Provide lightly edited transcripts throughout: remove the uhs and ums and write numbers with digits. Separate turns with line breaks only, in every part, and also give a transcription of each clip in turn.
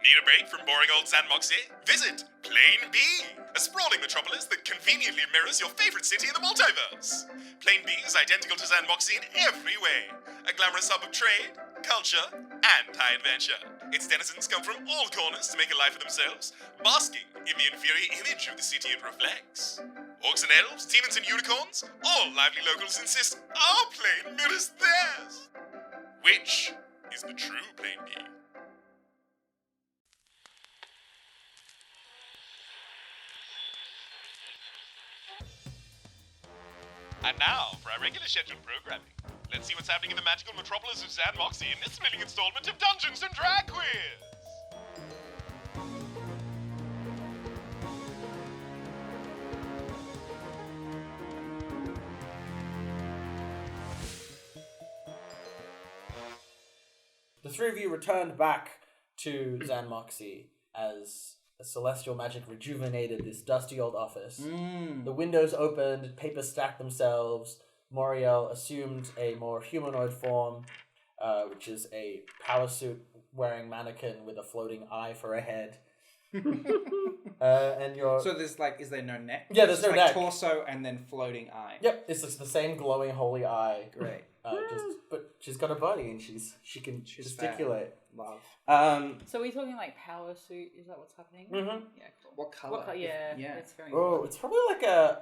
Need a break from boring old xan'moxie? Visit Plane B, a sprawling metropolis that conveniently mirrors your favorite city in the multiverse. Plane B is identical to xan'moxie in every way. A glamorous hub of trade, culture, and high adventure. Its denizens come from all corners to make a life for themselves, basking in the inferior image of the city it reflects. Orcs and elves, demons and unicorns, all lively locals insist our plane mirrors theirs. Which is the true Plane B? And now, for our regular scheduled programming. Let's see what's happening in the magical metropolis of xan'moxie in this thrilling installment of Dungeons and Drag Quiz!
The three of you returned back to xan'moxie as celestial magic rejuvenated this dusty old office. The windows opened, papers stacked themselves. Mohriel assumed a more humanoid form, which is a power suit wearing mannequin with a floating eye for a head. And your
So there's is there no neck?
Yeah, there's
It's
no
just
neck.
torso and then floating eye.
Yep, it's just the same glowing holy eye.
Great.
But she's got a body and she can gesticulate.
Love.
So are we talking power suit? Is that what's happening?
Mm-hmm.
Yeah, cool.
What colour?
Yeah,
Yeah.
it's very
Oh, it's probably like a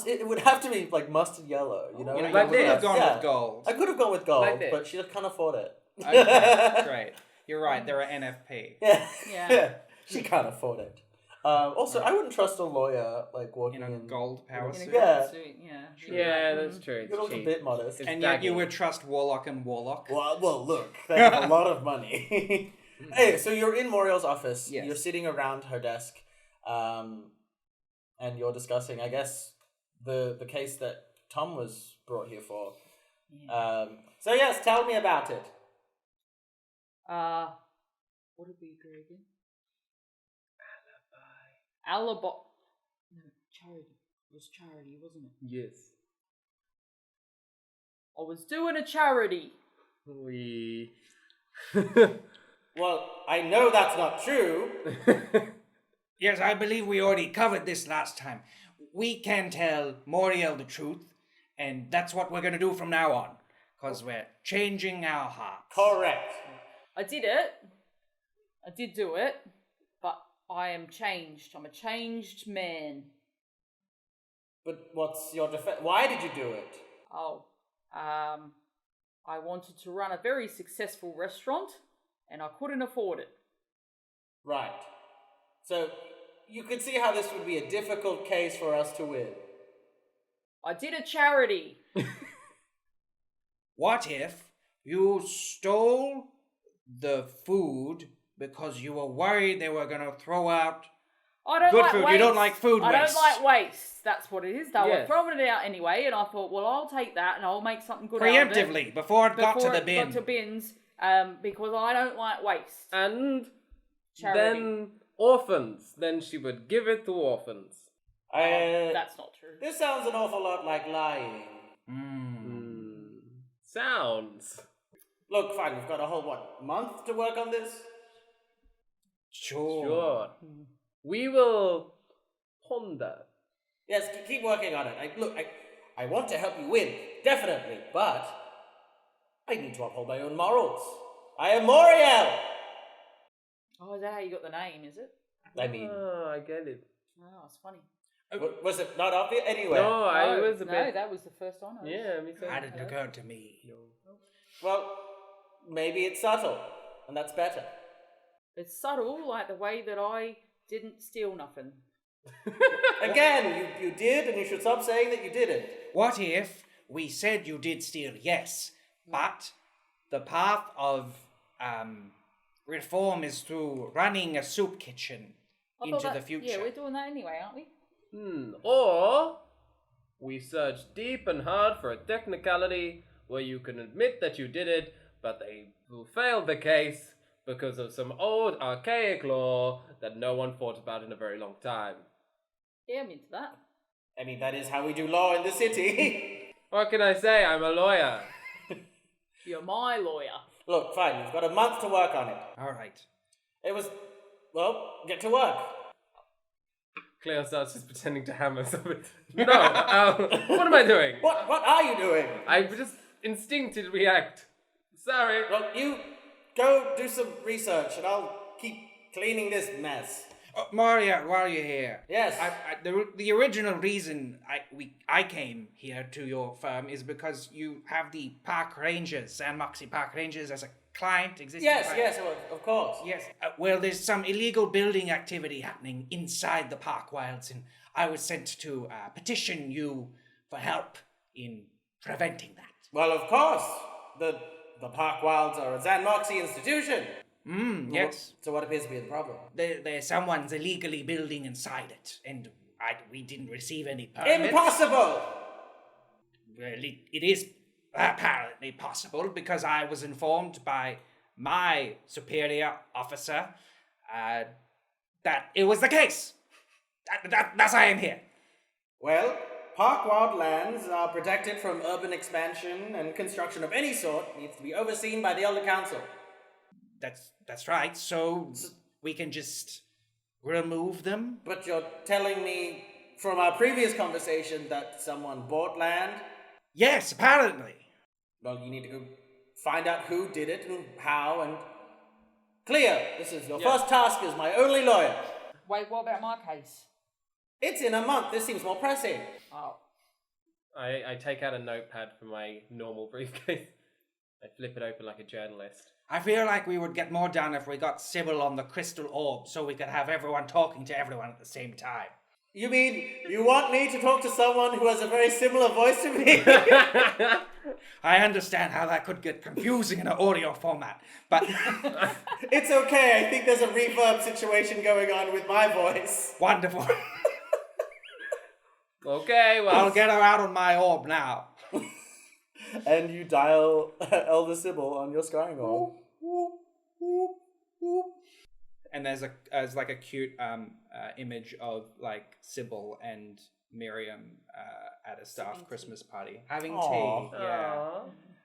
it would have to be mustard yellow, you know?
You
Like
would have
this.
gone
Yeah.
with gold.
I could have gone with gold,
Like this.
but she can't afford it.
Okay, great. You're right, there are NFP.
Yeah.
Yeah.
She can't afford it. Also, I wouldn't trust a lawyer walking
In a gold power
In a
suit.
Yeah.
gold suit, yeah.
Yeah, that's true.
You're
It's
a
cheap.
bit modest.
It's
And yet you
dagging.
would trust Warlock and Warlock.
Well, look, they have a lot of money. Hey, so you're in Mohriel's office.
Yes.
You're sitting around her desk, and you're discussing, I guess, the case that Tom was brought here for.
Yeah.
So yes, tell me about it.
What did we agree again? Alibi. No, charity. It was charity, wasn't it?
Yes.
I was doing a charity.
We...
Well, I know that's not true.
Yes, I believe we already covered this last time. We can tell Mohriel the truth, and that's what we're going to do from now on. Because we're changing our hearts.
Correct.
I did it. I did do it. But I am changed. I'm a changed man.
But what's your defense? Why did you do it?
I wanted to run a very successful restaurant, and I couldn't afford it.
Right. So you could see how this would be a difficult case for us to win.
I did a charity.
What if you stole the food because you were worried they were going to throw out
I don't
good
like
food?
waste.
You don't like food
I
waste.
don't like waste. That's what it is. They were
Yes.
throwing it out anyway, and I thought, well, I'll take that and I'll make something good out of it.
Preemptively, before it got to the bin.
Got to bins, because I don't like waste.
And
Charity.
then orphans. Then she would give it to orphans.
That's not true.
This sounds an awful lot like lying.
Sounds.
Look, fine, we've got a whole, month to work on this?
Sure. We will ponder.
Yes, keep working on it. I want to help you win, definitely, but I need to uphold my own morals. I am Mohriel!
Oh, is that how you got the name, is it?
I mean,
I get it.
Oh, it's funny.
was it not obvious? Anyway.
No, I was a
no,
bit...
that was the first one.
Yeah, me too.
How did it occur to me?
Well, maybe it's subtle, and that's better.
It's subtle, like the way that I didn't steal nothing.
Again, you did, and you should stop saying that you didn't.
What if we said you did steal, yes, but the path of reform is through running a soup kitchen
I
into
thought
the
that-
future?
Yeah, we're doing that anyway, aren't we?
Or we search deep and hard for a technicality where you can admit that you did it, but they will fail the case because of some old archaic law that no one thought about in a very long time.
Yeah, I'm into that.
I mean, that is how we do law in the city.
What can I say? I'm a lawyer.
You're my lawyer.
Look, fine, we've got a month to work on it.
All right.
It was... Well, get to work.
Cleo starts just pretending to hammer something. No, what am I doing?
What are you doing?
I just instinctively react. Sorry.
Well, you go do some research and I'll keep cleaning this mess.
Maria, while you're here.
Yes.
The original reason I came here to your firm is because you have the park rangers, xan'moxie park rangers, as a client, existing client.
Yes, of course.
Yes. Well, there's some illegal building activity happening inside the Parkwilds, and I was sent to petition you for help in preventing that.
Well, of course. The Parkwilds are a xan'moxie institution.
Yes.
So what appears to be the problem?
There's someone's illegally building inside it, and we didn't receive any permits.
Impossible!
Well, it is apparently possible because I was informed by my superior officer that it was the case. That's why I'm here.
Well, Parkwild lands are protected from urban expansion, and construction of any sort needs to be overseen by the Elder Council.
That's right. So we can just remove them.
But you're telling me from our previous conversation that someone bought land?
Yes, apparently.
Well, you need to go find out who did it and how, and... Cleo, this is your first task as my only lawyer.
Wait, what about my case?
It's in a month. This seems more pressing.
Oh.
I take out a notepad from my normal briefcase. I flip it open like a journalist.
I feel like we would get more done if we got Sybil on the crystal orb so we could have everyone talking to everyone at the same time.
You mean you want me to talk to someone who has a very similar voice to me?
I understand how that could get confusing in an audio format, but...
It's okay. I think there's a reverb situation going on with my voice.
Wonderful.
Okay, well...
I'll get her out on my orb now.
And you dial Elder Sybil on your scrying orb.
And there's like a cute image of like Sybil and Miriam at a staff Christmas party having
Aw.
tea. Yeah,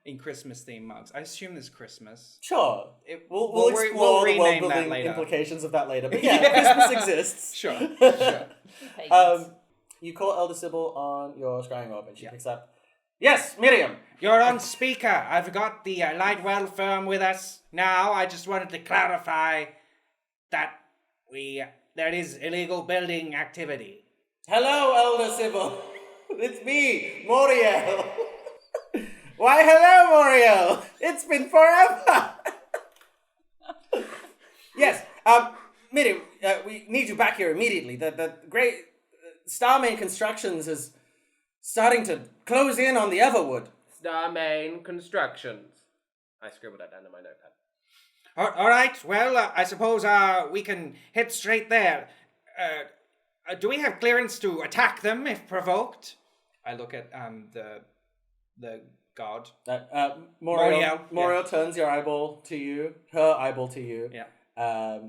in Christmas themed mugs. I assume there's Christmas.
Sure. We'll
we'll
explore the
rename that
world-building
later.
implications of that later. But yeah, Christmas exists.
Sure.
You call Elder Sybil on your scrying orb and she picks up. Yes, Miriam.
You're on speaker. I've got the Lightwell firm with us now. I just wanted to clarify that there is illegal building activity.
Hello, Elder Sybil. It's me, Mohriel. Why, hello, Mohriel. It's been forever. Yes, Miriam, we need you back here immediately. The great Starmain Constructions is starting to close in on the Everwood.
Starmain Constructions. I scribbled that down in my notepad.
All right. Well, I suppose we can head straight there. Do we have clearance to attack them if provoked? I look at the god.
Mohriel turns her eyeball to you.
Yeah.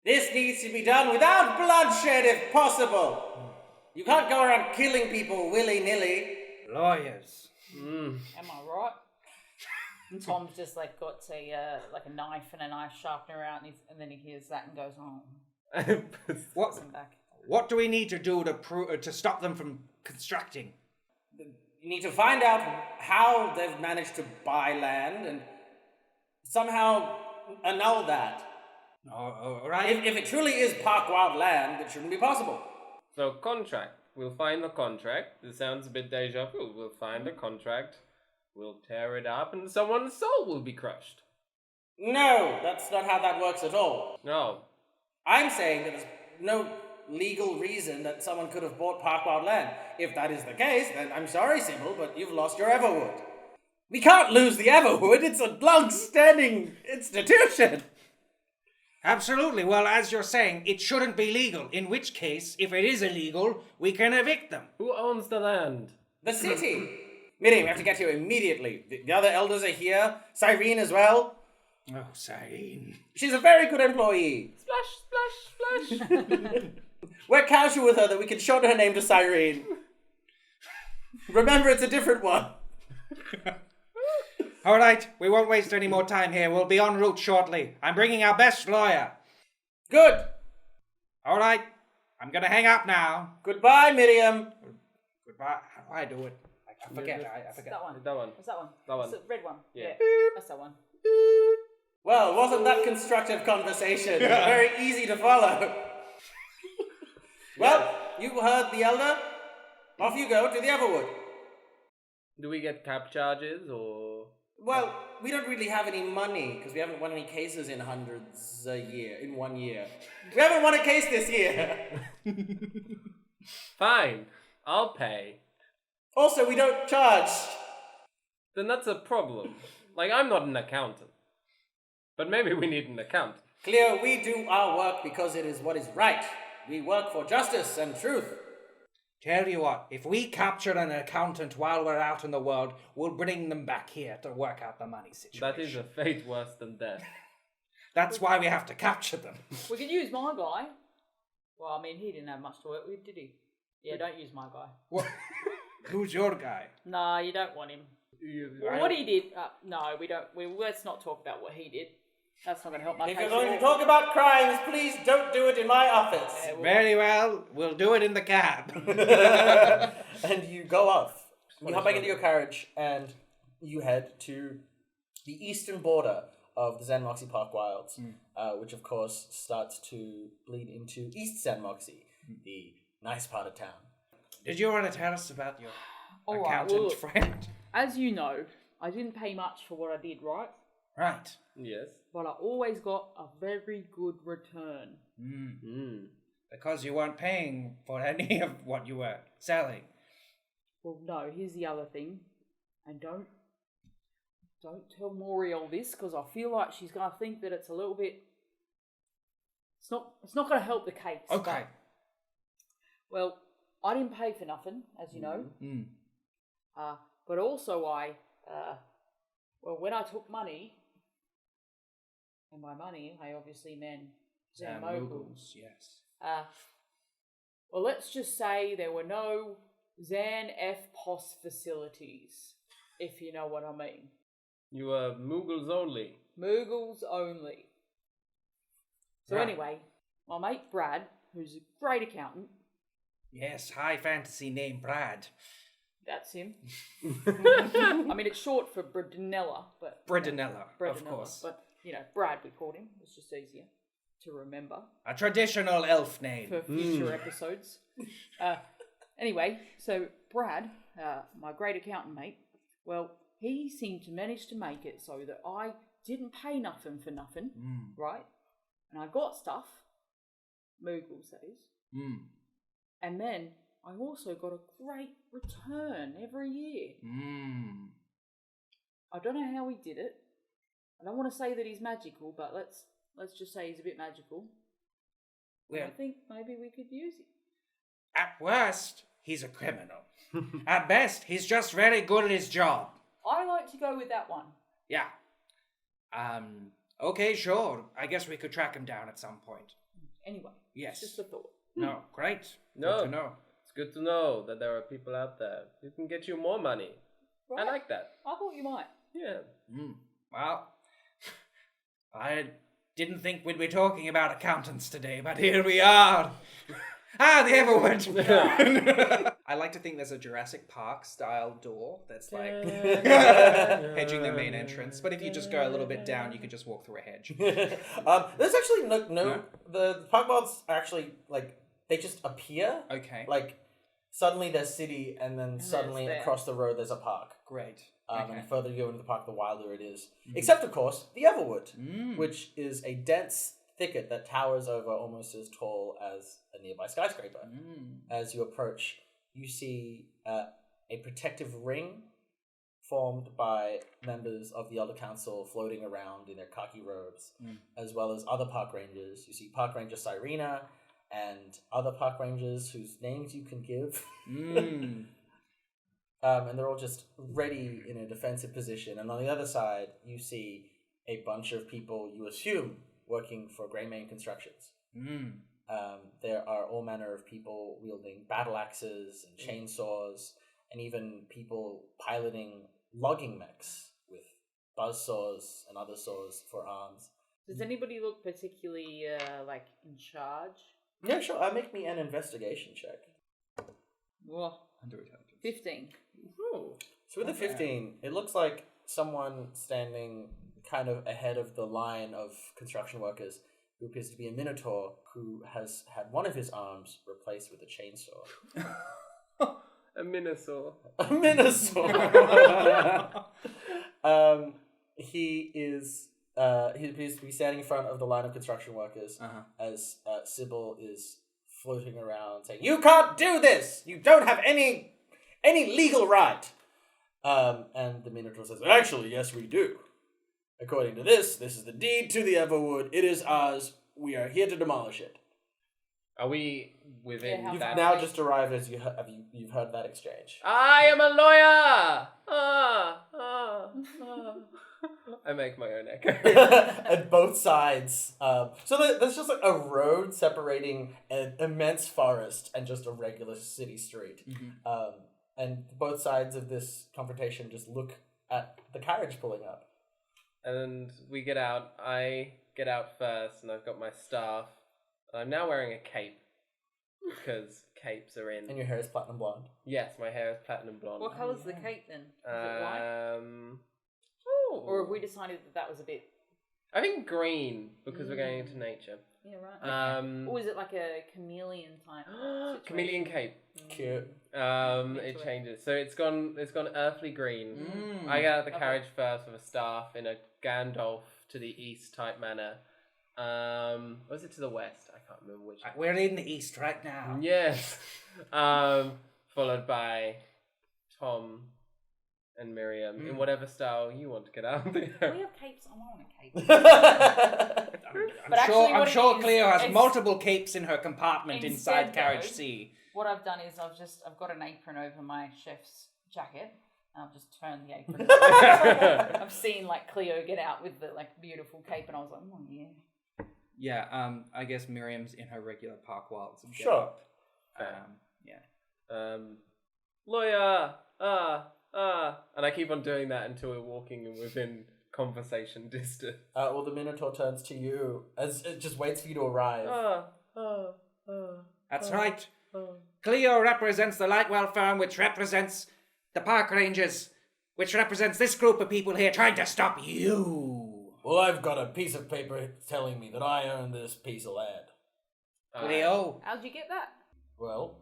This needs to be done without bloodshed if possible. You can't go around killing people willy-nilly.
Lawyers.
Am I right? Tom's just like got a knife and a knife sharpener out, and then he hears that and goes, "Oh."
What do we need to do to stop them from constructing?
You need to find out how they've managed to buy land and somehow annul that.
All right.
If it truly is Parkwild land, it shouldn't be possible.
So, contract. We'll find the contract. This sounds a bit deja vu. We'll find the contract. We'll tear it up and someone's soul will be crushed.
No, that's not how that works at all.
No.
I'm saying that there's no legal reason that someone could have bought Parkwild land. If that is the case, then I'm sorry, Sybil, but you've lost your Everwood. We can't lose the Everwood. It's a long-standing institution.
Absolutely. Well, as you're saying, it shouldn't be legal. In which case, if it is illegal, we can evict them.
Who owns the land?
The city. Miriam, we have to get here immediately. The other elders are here. Cyrene as well.
Oh, Cyrene.
She's a very good employee.
Splash, splash, splash.
We're casual with her that we can shorten her name to Cyrene. Remember, it's a different one.
All right, we won't waste any more time here. We'll be en route shortly. I'm bringing our best lawyer.
Good.
All right, I'm gonna hang up now.
Goodbye, Miriam.
Goodbye. How do I do it? I forget. I forget.
That one.
That one.
What's that one?
That one.
It's the red one.
Yeah.
That's that one.
Well, wasn't that constructive conversation? Very easy to follow. Well, you heard the elder. Off you go to the Everwood.
Do we get cap charges or?
Well, we don't really have any money because we haven't won any cases in hundreds a year, in 1 year. We haven't won a case this year.
Fine, I'll pay.
Also, we don't charge.
Then that's a problem. Like, I'm not an accountant. But maybe we need an accountant.
Cleo, we do our work because it is what is right. We work for justice and truth.
Tell you what, if we capture an accountant while we're out in the world, we'll bring them back here to work out the money situation.
That is a fate worse than death.
That's why we have to capture them.
We could use my guy. Well, I mean, he didn't have much to work with, did he? Yeah, don't use my guy.
What? Who's your guy?
Nah, you don't want him. What he did? No, we don't. Let's not talk about what he did. That's not going to help my
If
case.
you're going to talk about crimes, please don't do it in my office.
Very well, we'll do it in the cab.
And you go off. You hop back into your carriage and you head to the eastern border of the xan'moxie Parkwilds, which of course starts to bleed into East xan'moxie, the nice part of town.
Did you want to tell us about your
All right,
accountant
well,
friend?
As you know, I didn't pay much for what I did, right?
Right.
Yes.
But I always got a very good return.
Because you weren't paying for any of what you were selling.
Well, no, here's the other thing. And don't tell Mohriel this, because I feel like she's going to think that it's a little bit... It's not going to help the case.
Okay.
Well, I didn't pay for nothing, as you know. But also when I took money, and by money, I obviously meant xan'moxie.
Yes.
Well, let's just say there were no xan'moxie facilities, if you know what I mean.
You are Moogles only.
Moogles only. So
Right.
anyway, my mate Brad, who's a great accountant,
Yes, high fantasy name Brad.
that's him. I mean, it's short for Bradinella, but...
Bradinella, of
Bradinella,
course.
But, Brad, we called him. It's just easier to remember
A traditional elf name.
for future episodes. Anyway, so Brad, my great accountant mate, well, he seemed to manage to make it so that I didn't pay nothing for nothing, right? And I got stuff, Moogles that is, and then I also got a great return every year. I don't know how he did it. I don't want to say that he's magical, but let's just say he's a bit magical.
Well,
I think maybe we could use it.
at worst, he's a criminal. At best, he's just very good at his job.
I like to go with that one.
Yeah. Okay, sure. I guess we could track him down at some point.
Anyway,
Yes.
just a thought.
No, great.
No.
Good to know.
It's good to know that there are people out there who can get you more money.
Right?
I like that.
I thought you might.
Yeah.
Well, I didn't think we'd be talking about accountants today, but here we are. The Everwood. I like to think there's a Jurassic Park style door that's like hedging the main entrance. But if you just go a little bit down, you can just walk through a hedge.
There's actually no. The Parkwilds actually they just appear.
Okay.
Like suddenly there's city, and then suddenly
it's there.
across the road there's a park.
Great.
And the further you go into the park, the wilder it is. Except, of course, the Everwood, which is a dense thicket that towers over almost as tall as a nearby skyscraper. As you approach, you see a protective ring formed by members of the Elder Council floating around in their khaki robes, as well as other park rangers. You see Park Ranger Cyrena and other park rangers whose names you can give. And they're all just ready in a defensive position. And on the other side, you see a bunch of people you assume working for Greymane Constructions. There are all manner of people wielding battle axes and chainsaws, and even people piloting logging mechs with buzzsaws and other saws for arms.
Does anybody look particularly in charge?
Yeah, sure. Make me an investigation check.
Well,
Under intelligence.
15.
So with a 15, it looks like someone standing kind of ahead of the line of construction workers who appears to be a minotaur who has had one of his arms replaced with a chainsaw.
A Minosaur.
A minosaur! He appears to be standing in front of the line of construction workers as Sybil is floating around saying, "You can't do this! You don't have any legal right!" And the Minotaur says, "Actually, yes, we do. According to this is the deed to the Everwood. It is ours. We are here to demolish it."
Are we within
Yeah,
You've
that?
now just arrived as you've heard that exchange.
I am a lawyer! I make my own echo.
At both sides. So there's just like a road separating an immense forest and just a regular city street. And both sides of this confrontation just look at the carriage pulling up.
And we get out. I get out first, and I've got my staff. I'm now wearing a cape because capes are in.
And your hair is platinum blonde.
Yes, my hair is platinum blonde.
What colour's the cape then? Is it white? Or have we decided that was a bit...
I think green because we're going into nature.
Yeah, right.
Um,
Or is it like a chameleon type?
chameleon cape.
Cute.
It changes. So it's gone earthly green. I get out the carriage first with a staff in a Gandalf to the east type manner. Was it to the west? I can't remember which.
We're in the east right now.
Yes. Followed by Tom and Miriam in whatever style you want to get out there.
We have capes. I want a cape. But actually
I'm
what
sure
it is,
Cleo has
it's-
multiple capes in her compartment
Instead,
inside Carriage
though,
C.
What I've done is I've got an apron over my chef's jacket. And I've just turned the apron. I've seen like Cleo get out with the like beautiful cape, and I was like, oh yeah.
Yeah, I guess Miriam's in her regular Parkwilds.
Sure.
Lawyer, and I keep on doing that until we're walking within conversation distance.
Well, the Minotaur turns to you as it just waits for you to arrive.
That's right. Cleo represents the Lightwell firm, which represents the Park Rangers, which represents this group of people here trying to stop you.
Well, I've got a piece of paper telling me that I own this piece of land.
Cleo.
How'd you get that?
Well,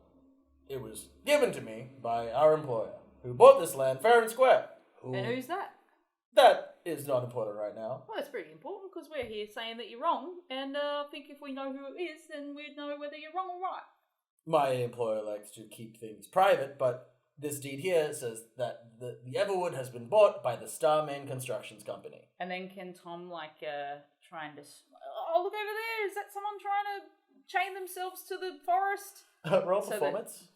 it was given to me by our employer, who bought this land fair and square.
And who's that?
That is not important right now.
Well, it's pretty important because we're here saying that you're wrong, and I think if we know who it is, then we'd know whether you're wrong or right.
My employer likes to keep things private, but this deed here says that the Everwood has been bought by the Starman Constructions Company.
And then can Tom trying to? Oh, look over there! Is that someone trying to chain themselves to the forest?
Roll
So that-
performance.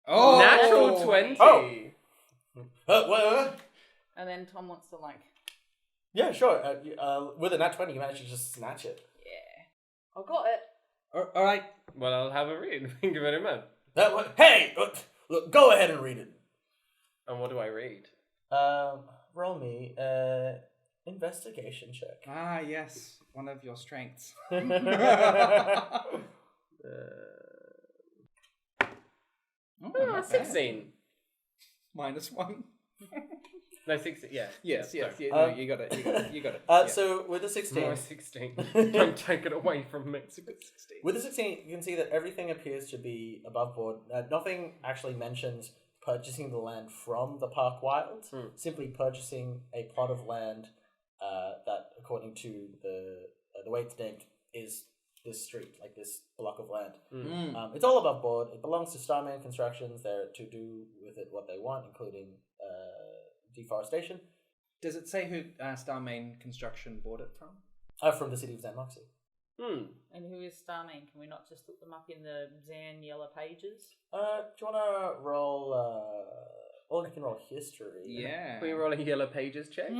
Oh,
Natural 20.
Oh. What?
And then Tom wants to
Yeah, sure. With a nat 20, you manage to just snatch it.
yeah, I got it.
All right.
Well, I'll have a read. Thank you very much.
Hey! Look, go ahead and read it.
And what do I read?
Roll me investigation check.
Ah, yes, one of your strengths.
Oh, 16.
-1.
No, 16. Yeah.
Yes,
yeah,
yes,
sorry.
no, you got it. You got it.
So with a 16,
No, 16. Don't take it away from me.
with a 16, you can see that everything appears to be above board. Nothing actually mentions purchasing the land from the Parkwilds. Simply purchasing a plot of land that, according to the way it's named, is this street, like this block of land. It's all above board. It belongs to Starman Constructions. They're to do with it what they want, including deforestation.
Does it say who Starman Construction bought it from?
From the city of xan'moxie.
And who is Starman? Can we not just look them up in the Xan Yellow Pages?
Do you want to roll? Or you can roll history.
Yeah.
Can we roll a yellow pages check?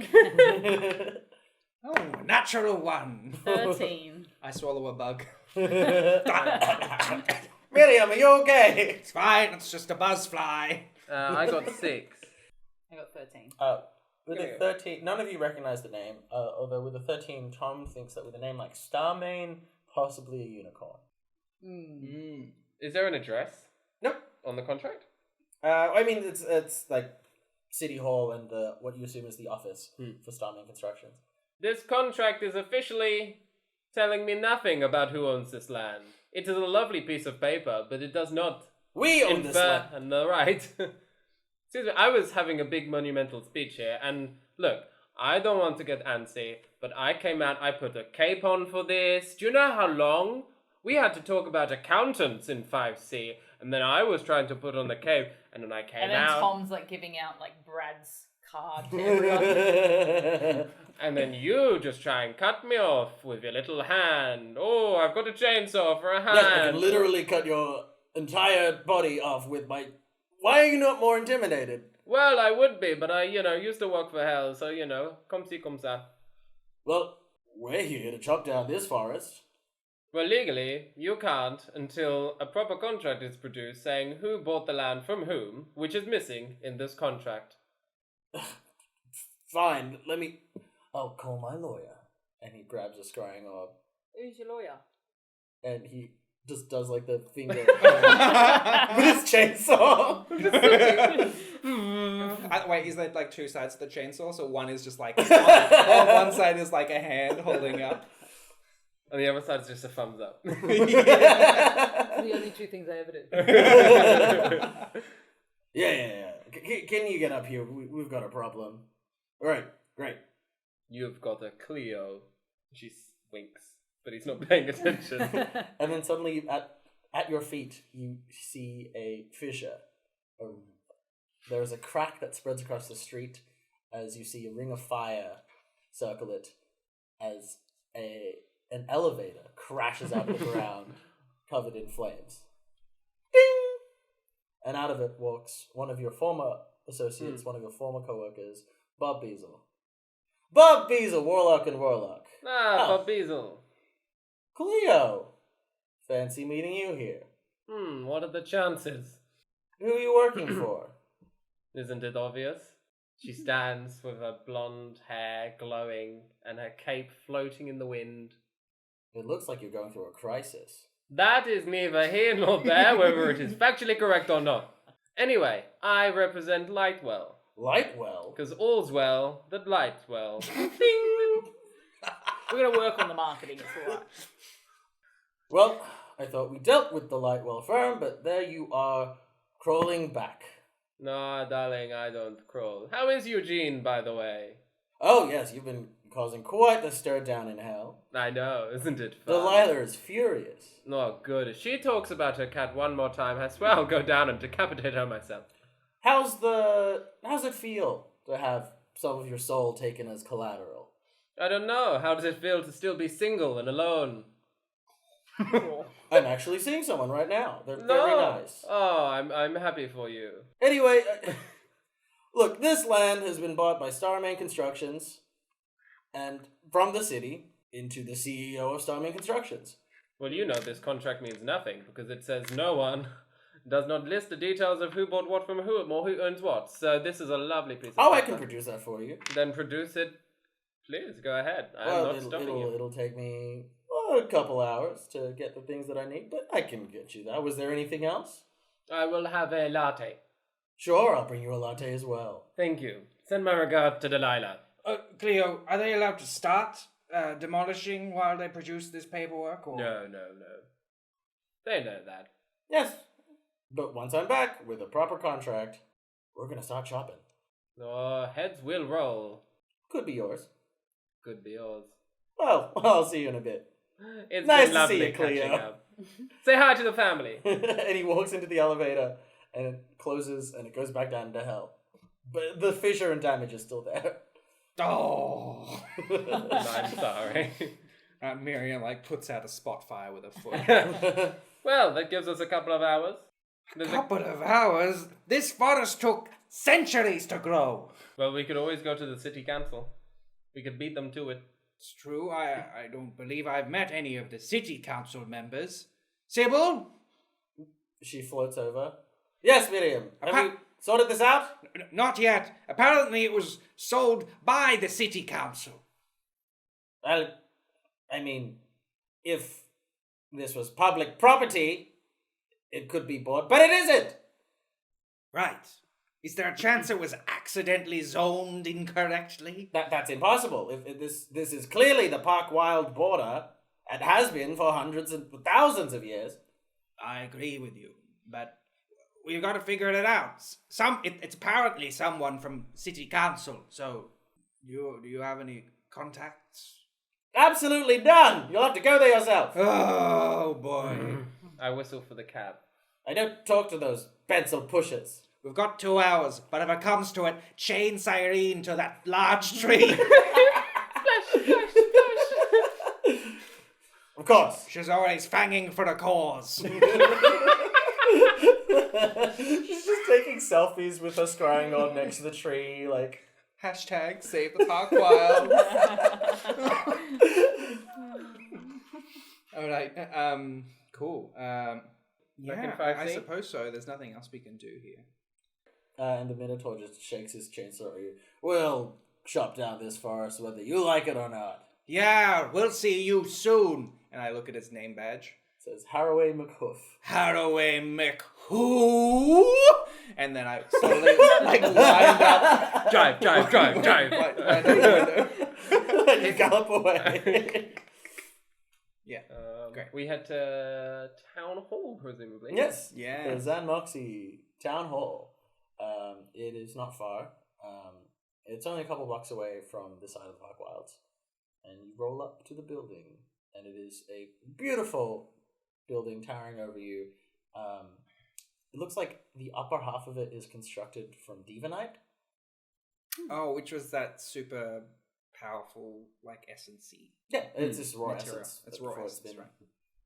Oh, natural 1.
13.
I swallow a bug.
Miriam, are you okay?
It's fine. It's just a buzzfly.
I got 6.
I got 13.
With a 13, none of you recognize the name, although with a 13, Tom thinks that with a name like Starmane, possibly a unicorn.
Is there an address?
Nope.
On the contract?
I mean, it's like City Hall and what you assume is the office for Starmane Constructions.
This contract is officially telling me nothing about who owns this land. It is a lovely piece of paper, but it does not
We own this land.
and the right. Excuse me, I was having a big monumental speech here, and look, I don't want to get antsy, but I came out, I put a cape on for this. Do you know how long? We had to talk about accountants in 5C, and then I was trying to put on the cape, and then I came
And then
out.
Tom's like giving out like Brad's card to everyone.
And then you just try and cut me off with your little hand. Oh, I've got a chainsaw for a hand.
Yes, I can literally cut your entire body off with my... Why are you not more intimidated?
Well, I would be, but I, used to work for hell, so, comme ci, comme ça.
Well, we're here to chop down this forest.
Well, legally, you can't until a proper contract is produced saying who bought the land from whom, which is missing in this contract.
Fine, I'll call my lawyer. And he grabs a scrying orb.
Who's your lawyer?
And he just does like the finger with his chainsaw.
Wait, is there like two sides to the chainsaw? So one is just like on one side is like a hand holding up.
And the other side is just a thumbs up.
Those are the only two things I ever did.
Yeah. Can you get up here? We've got a problem. All right, great.
You've got a Cleo. She winks, but he's not paying attention.
And then suddenly, at your feet, you see a fissure. There's a crack that spreads across the street as you see a ring of fire circle it as an elevator crashes out of the ground, covered in flames. Ding! And out of it walks one of your former associates, one of your former co-workers, Bob Beazle. Bob Beazle, Warlock and Warlock.
Bob Beazle.
Cleo! Fancy meeting you here.
What are the chances?
Who are you working for?
Isn't it obvious? She stands with her blonde hair glowing and her cape floating in the wind.
It looks like you're going through a crisis.
That is neither here nor there, whether it is factually correct or not. Anyway, I represent Lightwell.
Lightwell?
Because all's well that lights well.
We're going to work on the marketing, it's all right.
Well, I thought we dealt with the Lightwell firm, but there you are, crawling back.
No, darling, I don't crawl. How is Eugene, by the way?
Oh, yes, you've been causing quite the stir down in hell.
I know, isn't it fun?
Delilah is furious.
Oh, good. If she talks about her cat one more time, I swear I'll go down and decapitate her myself.
How's it feel to have some of your soul taken as collateral?
I don't know. How does it feel to still be single and alone?
I'm actually seeing someone right now. They're very nice.
Oh, I'm happy for you.
Anyway, look, this land has been bought by Starman Constructions and from the city into the CEO of Starman Constructions.
Well, you know this contract means nothing because it says no one does not list the details of who bought what from whom or who owns what. So this is a lovely piece of
Oh, I
paper.
can produce that for you.
Then produce it. Please, go ahead. I'm
Well,
not stopping you.
it'll take me a couple hours to get the things that I need, but I can get you that. Was there anything else?
I will have a latte.
Sure, I'll bring you a latte as well.
Thank you. Send my regard to Delilah.
Cleo, are they allowed to start demolishing while they produce this paperwork? Or?
No. They know that.
Yes, but once I'm back with a proper contract, we're gonna start shopping.
Oh, heads will roll.
Could be yours.
Could be yours.
Well, I'll see you in a bit.
It's
Nice
been
to
lovely
see you, Cleo.
catching up. Say hi to the family.
And he walks into the elevator, and it closes, and it goes back down to hell. But the fissure and damage is still there.
Oh.
I'm sorry.
Miriam puts out a spot fire with her foot.
Well, that gives us a couple of hours.
Couple of hours? This forest took centuries to grow.
Well, we could always go to the city council. We could beat them to it.
It's true. I don't believe I've met any of the city council members. Sybil?
She floats over. Yes, Miriam. Have you sorted this out?
Not yet. Apparently it was sold by the city council.
Well, I mean, if this was public property, it could be bought, but it isn't.
Right. Is there a chance it was accidentally zoned incorrectly?
That's impossible. If this is clearly the Parkwild border, and has been for hundreds and thousands of years.
I agree with you, but we've got to figure it out. It's apparently someone from city council. So, do you have any contacts?
Absolutely none. You'll have to go there yourself.
Oh boy.
I whistle for the cab.
I don't talk to those pencil pushers.
We've got 2 hours, but if it comes to it, chain Cyrene to that large tree.
Of course.
She's always fanging for the cause.
She's just taking selfies with her scrying on next to the tree, like...
Hashtag save the Parkwilds. All right. Cool. Yeah, I suppose so. There's nothing else we can do here.
And the Minotaur just shakes his chainsaw at you. We'll chop down this forest whether you like it or not.
Yeah, we'll see you soon. And I look at his name badge.
It says Haraway McHoof.
Haraway McHoo. And then I slowly wind up.
Drive.
And you gallop away.
Yeah. Great.
We head to Town Hall, presumably.
Yes.
Yeah.
The xan'moxie Town Hall. It is not far. It's only a couple blocks away from the side of the Parkwilds. And you roll up to the building. And it is a beautiful building towering over you. It looks like the upper half of it is constructed from Divanite.
Oh, which was that super powerful, like, essence-y.
Yeah, it's just raw
material.
essence.
It's
before
raw
it's
essence,
been-
right.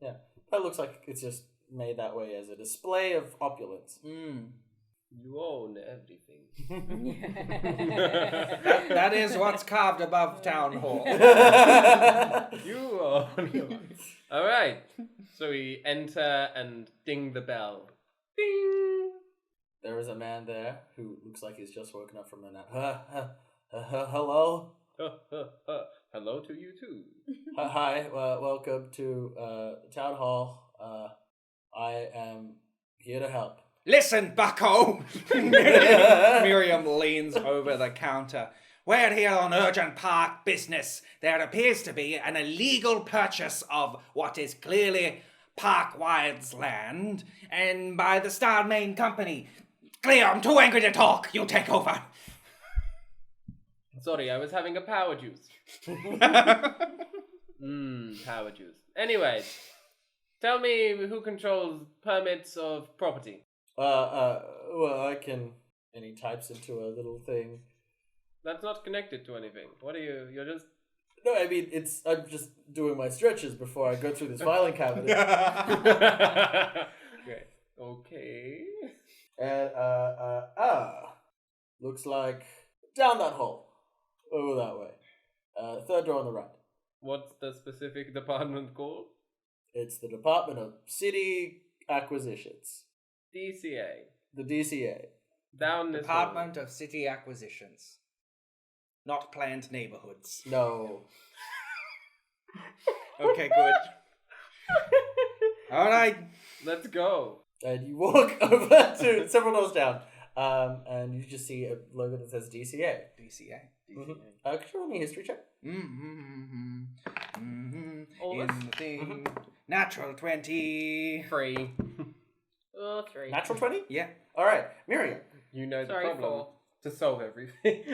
Yeah, it looks like it's just made that way as a display of opulence.
You own everything.
That is what's carved above Town Hall.
You own. All right. So we enter and ding the bell. Ding.
There is a man there who looks like he's just woken up from a nap. Hello?
Hello to you too.
Hi, welcome to Town Hall. I am here to help.
Listen, bucko! Miriam leans over the counter. We're here on urgent park business. There appears to be an illegal purchase of what is clearly Parkwilds land, and by the Star Main Company. Cleo, I'm too angry to talk. You take over.
Sorry, I was having a power juice. Power juice. Anyways, tell me who controls permits of property.
Well, I can... And he types into a little thing.
That's not connected to anything. What are you? You're just...
No, I mean, I'm just doing my stretches before I go through this filing cabinet.
Great. Okay.
And, looks like down that hole. Over that way. Third door on the right.
What's the specific department called?
It's the Department of City Acquisitions.
DCA.
The DCA.
Down this
Department of City Acquisitions. Not planned neighborhoods.
No.
Okay, good. All right.
Let's go.
And you walk over to several doors down. And you just see a logo that says DCA.
DCA.
Mm-hmm. Could you roll me a history check?
All
In
this?
the thing. Natural 20.
3.
Oh, 3.
Natural 20?
Yeah.
All right. Miriam.
You know the
Sorry,
problem.
4.
To solve everything.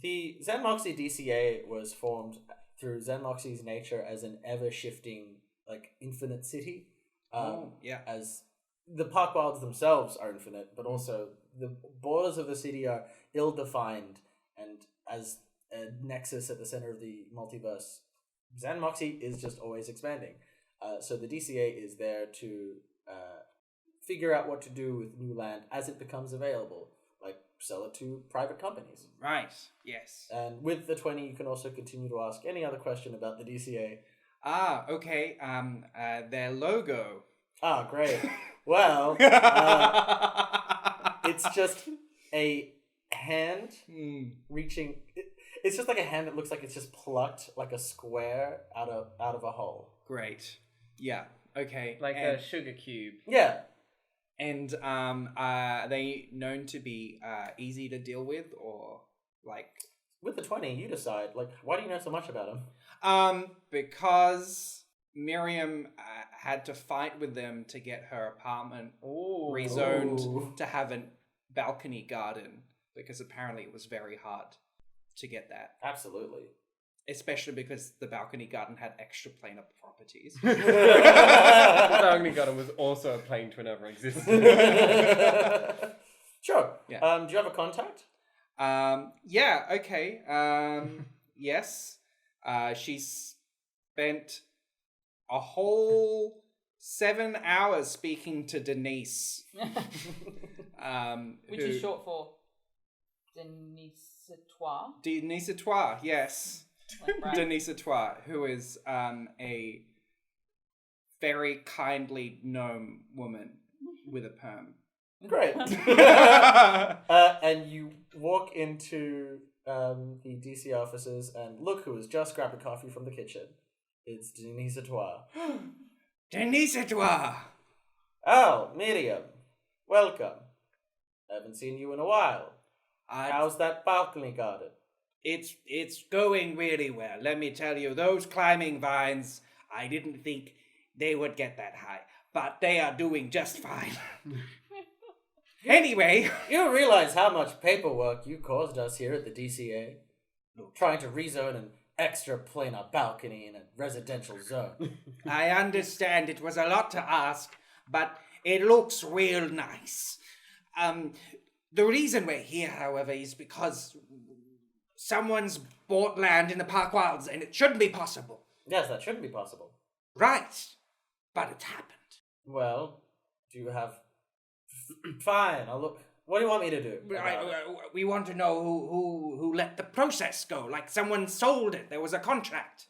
The xan'moxie DCA was formed through xan'moxie's nature as an ever-shifting, like, infinite city.
Yeah.
As the Parkwilds themselves are infinite, but also the borders of the city are ill-defined, and as a nexus at the center of the multiverse, xan'moxie is just always expanding. So the DCA is there to figure out what to do with new land as it becomes available, like sell it to private companies.
Right. Yes.
And with the 20, you can also continue to ask any other question about the DCA.
Ah, okay. Their logo.
Ah, great. Well, It's just a hand reaching. It's just like a hand that looks like it's just plucked like a square out of a hole.
Great. Yeah. Okay.
Like a sugar cube.
Yeah.
And are they known to be easy to deal with, or like?
With the 20, you decide. Like, why do you know so much about him?
Because Miriam had to fight with them to get her apartment rezoned to have a balcony garden, because apparently it was very hard to get that.
Absolutely.
Especially because the balcony garden had extra planar properties.
The balcony garden was also a plane to never exist.
Sure.
Yeah.
Do you have a contact?
Yeah, okay. Yes. She spent a whole 7 hours speaking to Denise.
Which is short for Denisatois.
Denisatois, yes.
Like, right?
Denisatois, who is a very kindly gnome woman with a perm.
Great. And you walk into the DC offices and look who has just grabbed a coffee from the kitchen. It's Denisatois.
Denisatois!
Oh, Miriam. Welcome. Haven't seen you in a while. How's that balcony garden?
It's going really well. Let me tell you, those climbing vines, I didn't think they would get that high, but they are doing just fine. Anyway.
You realize how much paperwork you caused us here at the DCA? Trying to rezone an extra planar balcony in a residential zone.
I understand it was a lot to ask, but it looks real nice. The reason we're here, however, is because someone's bought land in the Parkwilds, and it shouldn't be possible.
Yes, that shouldn't be possible.
Right. But it happened.
Well, do you have... Fine, I'll look... What do you want me to do?
We want to know who let the process go. Like someone sold it. There was a contract.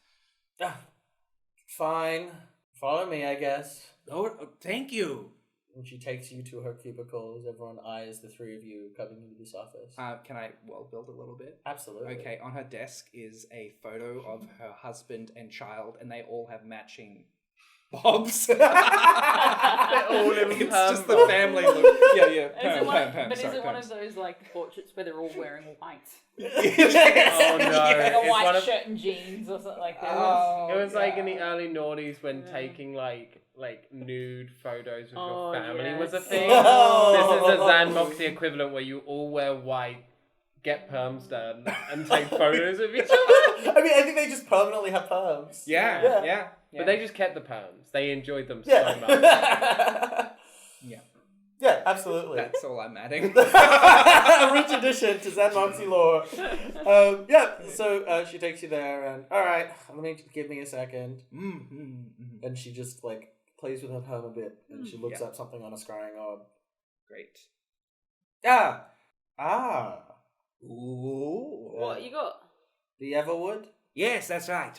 Fine. Follow me, I guess.
Oh, thank you.
And she takes you to her cubicles. Everyone eyes the three of you coming into this office.
Can I build a little bit?
Absolutely.
Okay, on her desk is a photo of her husband and child, and they all have matching bobs.
They're all in
It's
perm
just the
bobs.
family look. Yeah, perm.
But is
Sorry,
it one
perms.
of those like portraits where they're all wearing white?
Oh no!
Like a
It's
white
one of-
shirt and jeans or something like that.
Oh,
It was like in the
God.
early noughties when taking like nude photos with
Oh,
your family was a
yes.
thing.
Oh.
This is a xan'moxie equivalent where you all wear white, get perms done, and take photos of each other.
I think they just permanently have perms.
Yeah.
But they just kept the perms. They enjoyed them so
Yeah.
much.
Yeah.
Yeah, absolutely.
That's all I'm adding.
A rich addition to xan'moxie lore. So she takes you there and, alright, give me a second. And she just, like, plays with her perm a bit, and she looks
Yeah.
up something on a scrying orb.
Great.
Ooh.
What you got?
The Everwood?
Yes, that's right.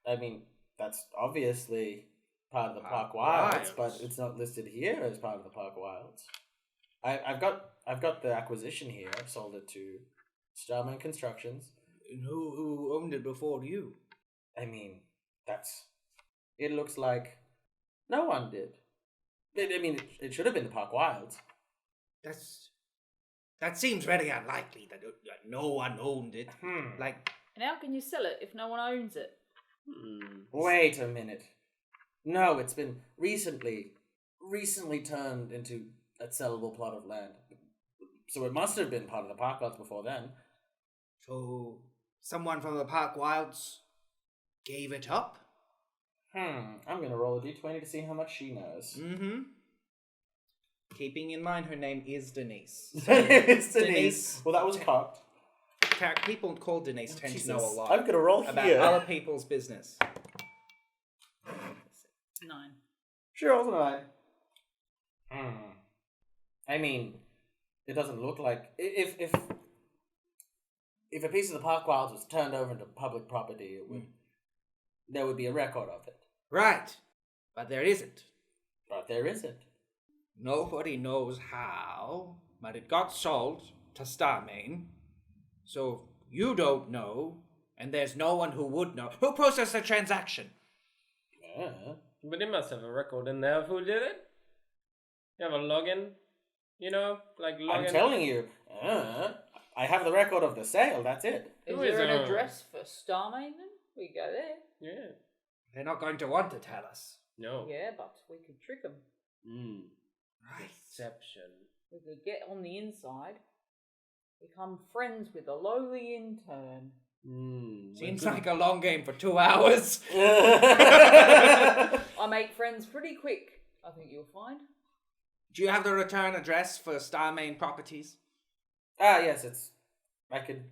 I mean, that's obviously part of the Park
Park
Wilds, but
Wilds.
it's not listed here as part of the Park Wilds. I've got the acquisition here. I've sold it to Starman Constructions.
And who owned it before you?
I mean, it looks like no one did. It should have been the Park Wilds.
That seems very unlikely that no one owned it. Like,
And how can you sell it if no one owns it?
Wait a minute. No, it's been recently turned into a sellable plot of land. So it must have been part of the Park Wilds before then.
so someone from the Parkwilds gave it up?
I'm gonna roll a d20 to see how much she knows.
Mm-hmm. Keeping in mind her name is Denise.
It's Denise.
Denise.
Well, that was cocked.
People called Denise tend to know a lot
I'm gonna roll
about
here.
other people's business.
9.
She rolls a 9. I mean, it doesn't look like if a piece of the Park Wilds was turned over into public property, there would be a record of it.
Right. But there isn't.
But there isn't.
Nobody knows how. but it got sold to Starmain. So you don't know, and there's no one who would know. Who processed the transaction?
But it must have a record in there of who did it. You have a login, login.
I'm telling you, I have the record of the sale. That's it.
Is
Who is
there an
a-
address for Starmain then? We go there.
Yeah.
They're not going to want to tell us.
No.
Yeah, but we could trick them.
Deception.
We could get on the inside, become friends with the lowly intern.
Seems like a long game for 2 hours.
I make friends pretty quick, I think you'll find.
Do you have the return address for Starmain Properties?
Yes, I could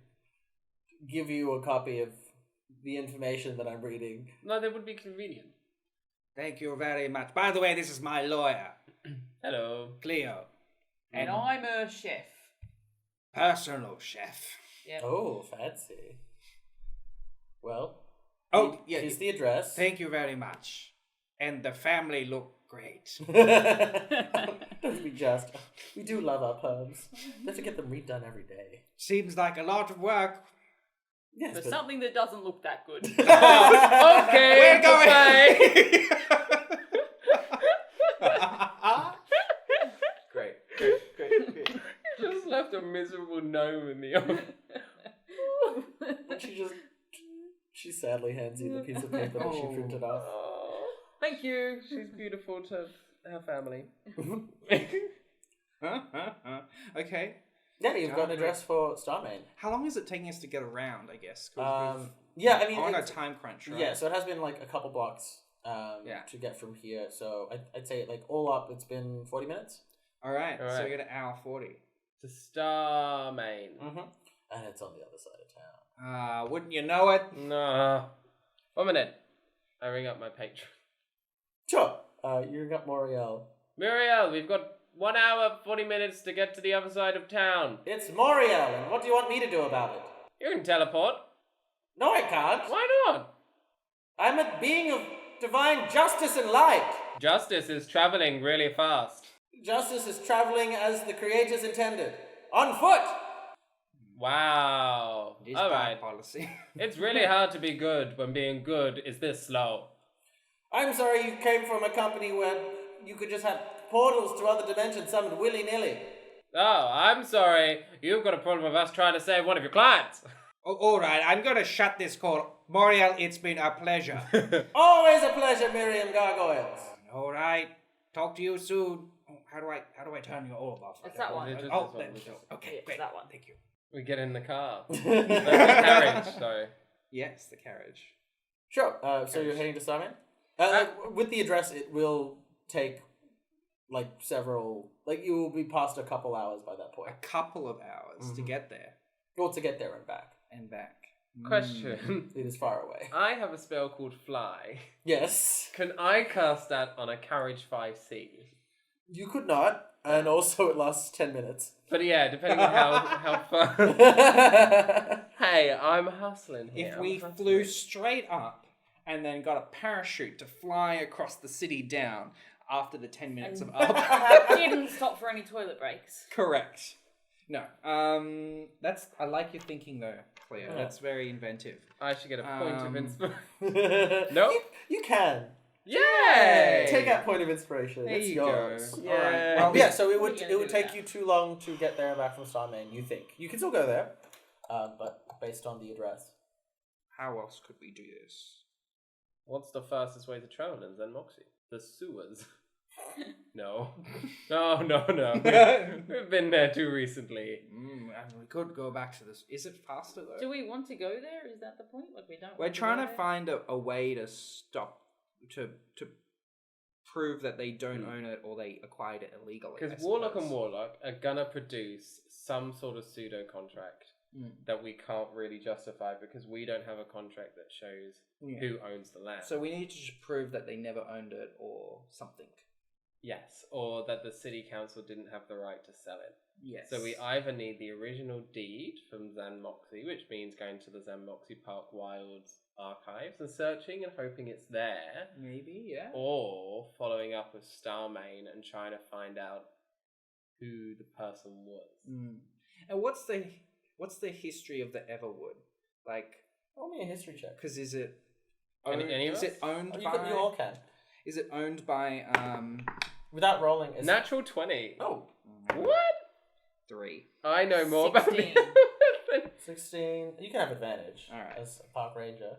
give you a copy of the information that I'm reading.
No, that would be convenient.
Thank you very much. By the way, this is my lawyer,
Hello.
Cleo.
And I'm a chef.
Personal chef.
Yep.
Oh, fancy. Well,
Oh, yeah.
here's the address.
Thank you very much. And the family look great.
Don't be just. We do love our poems. We have to get them redone every day.
Seems like a lot of work.
Yes,
For
but
something that doesn't look that good.
Okay.
We're going.
Great. Just left a miserable gnome in the office.
And she sadly hands you the piece of paper that she printed off.
Thank you.
She's beautiful to her family.
Okay.
Yeah, you've got an address for Starmain.
How long is it taking us to get around, I guess? 'Cause
Yeah, I
we're
mean,
on a
it's-
time crunch, right?
yeah, so it has been like a couple blocks
Yeah.
to get from here. So I'd say like all up, it's been 40 minutes.
All right. So
Alright.
we got an hour 40.
To Starmain.
And it's on the other side of town.
Wouldn't you know it?
No. 1 minute. I ring up my patron.
Sure. You got Mohriel.
Muriel, we've got 1 hour, 40 minutes to get to the other side of town.
It's Mohriel, and what do you want me to do about it?
You can teleport.
No, I can't.
Why not?
I'm a being of divine justice and light.
Justice is traveling really fast.
Justice is traveling as the creators intended. On foot!
Wow.
It is
All
bad
right.
policy.
It's really hard to be good when being good is this slow.
I'm sorry you came from a company where you could just have portals to other dimensions summoned willy-nilly.
Oh, I'm sorry. You've got a problem with us trying to save one of your clients.
Oh, all right. I'm going to shut this call. Mohriel, it's been a pleasure.
Always a pleasure, Miriam Gargoyles.
All right. Talk to you soon. Oh, how do I turn you all off?
That's that one.
Just
Oh,
this one,
there we
just
go.
this
Okay,
Yeah,
great.
that one.
Thank you.
We get in the car. The carriage, sorry.
Yes, the carriage.
Sure. So you're heading to Starman? With the address, it will take like several. Like you will be past a couple hours by that point.
A couple of hours to get there
Well, to get there and back.
and back.
Question.
It is far away.
I have a spell called Fly.
Yes.
Can I cast that on a carriage 5C?
You could not, and also it lasts 10 minutes.
But yeah, depending on how far. Hey, I'm hustling here.
If we flew straight up and then got a parachute to fly across the city down after the 10 minutes of up.
Didn't stop for any toilet breaks.
Correct. No. I like your thinking though, Cleo. That's very inventive.
I should get a point of inspiration.
Nope. You can.
Yay!
Take out point of inspiration.
There
it's
you
yours.
go.
Yeah.
All right. Well,
Yeah, so it
What are
would
you
it
gonna
would
do
take
with
you too long to get there and back from Starman, you think. You can still go there, but based on the address.
how else could we do this?
What's the fastest way to travel in xan'moxie? The sewers. No. No. We've been there too recently.
And we could go back to this. Is it faster though?
Do we want to go there? Is that the point? Like we don't.
We're
want
trying
go
to
there?
find a way to stop to prove that they don't own it or they acquired it illegally. I
Because Warlock and
suppose.
Warlock are gonna produce some sort of pseudo contract that we can't really justify because we don't have a contract that shows
Yeah.
who owns the land.
So we need to just prove that they never owned it or something.
Yes, or that the city council didn't have the right to sell it.
Yes.
So we either need the original deed from xan'moxie, which means going to the xan'moxie Parkwilds archives and searching and hoping it's there,
maybe, yeah.
or following up with Starmain and trying to find out who the person was.
And what's the history of the Everwood? Like,
Roll me a history check.
because is it
Any of
is
us?
it owned
You,
by
you all can.
is it owned by
Without rolling. It's...
Natural 20.
Oh.
What?
3?
I know more about
16.
it.
16. You can have advantage.
All right.
As a park ranger.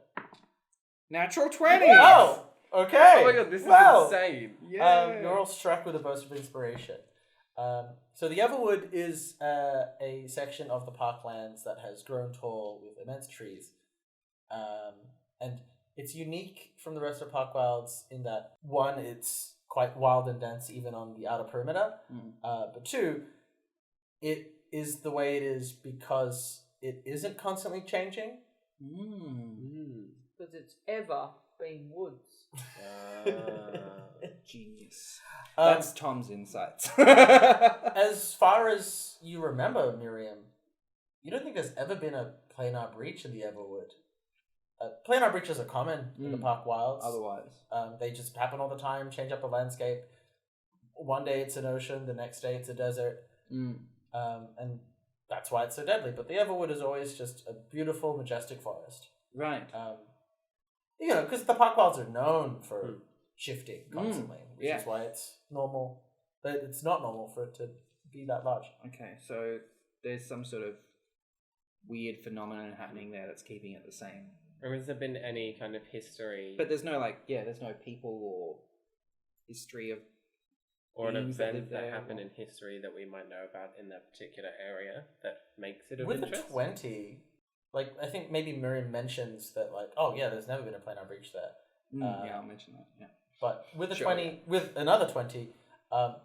Natural 20.
Oh! Okay.
Oh my god, this is
Wow.
insane.
You're all struck with a burst of inspiration. So the Everwood is a section of the parklands that has grown tall with immense trees. And it's unique from the rest of Parkwilds in that, one, it's quite wild and dense even on the outer perimeter. But two, it is the way it is because it isn't constantly changing.
Because it's ever been woods.
Genius. That's Tom's insights.
As far as you remember, Miriam, you don't think there's ever been a planar breach in the Everwood. Planar breaches are common in the Parkwilds.
Otherwise.
They just happen all the time, change up the landscape. One day it's an ocean, the next day it's a desert. And that's why it's so deadly. But the Everwood is always just a beautiful, majestic forest.
Right.
Because the Parkwilds are known for shifting constantly, which
Yeah.
is why it's normal. But it's not normal for it to be that large.
Okay, so there's some sort of weird phenomenon happening there that's keeping it the same.
Or has there been any kind of history
But there's no there's no people or history of
or an
beings that live
event that
there,
happened
or-
in history that we might know about in that particular area that makes it of
With
interest?
the 20, I think maybe Miriam mentions that, there's never been a planar breach there.
yeah, I'll mention that. Yeah.
But with the
Sure,
20, with another 20, no,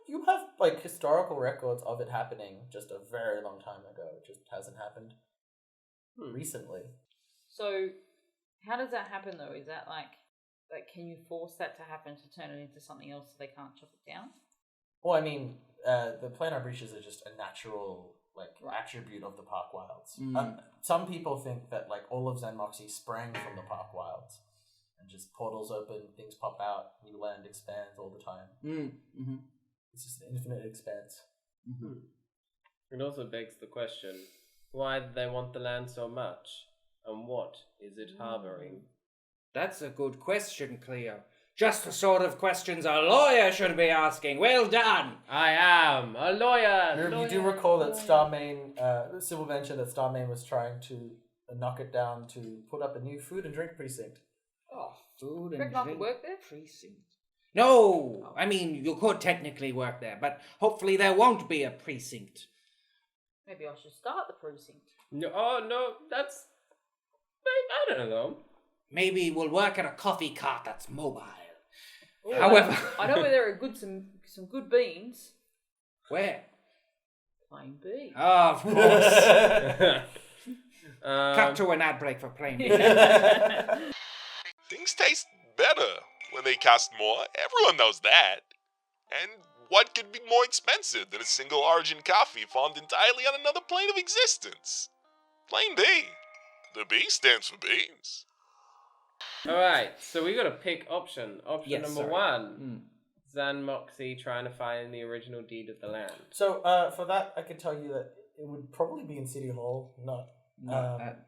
you have historical records of it happening just a very long time ago. It just hasn't happened recently.
So, how does that happen though? Is that like can you force that to happen to turn it into something else so they can't chop it down?
Well, I mean, the planar breaches are just a natural attribute of the Parkwilds. Some people think that all of xan'moxie sprang from the Parkwilds, and just portals open, things pop out, new land expands all the time. It's just an infinite expanse.
It also begs the question, why do they want the land so much? And what is it harboring?
That's a good question, Cleo. Just the sort of questions a lawyer should be asking. Well done.
I am a lawyer!
Miriam, you do recall that Starmain, Sybil mentioned that Starmain was trying to knock it down to put up a new food and drink precinct.
Oh, food
Do you
and
reckon I could
drink
work there?
precinct. No, I mean, you could technically work there, but hopefully there won't be a precinct.
Maybe I should start the precinct.
No, that's... I don't know.
Maybe we'll work at a coffee cart that's mobile.
Ooh,
However...
I know where there are some good beans.
Where?
Plain B.
Oh, of course.
Um,
Cut to an ad break for plain beans.
Things taste better when they cost more. Everyone knows that. And what could be more expensive than a single origin coffee farmed entirely on another plane of existence? Plain B. The B stands for beans.
Alright, so we gotta pick option. Option
Yes,
number
sorry.
1. xan'moxie trying to find the original deed of the land.
So for that, I can tell you that it would probably be in City Hall, not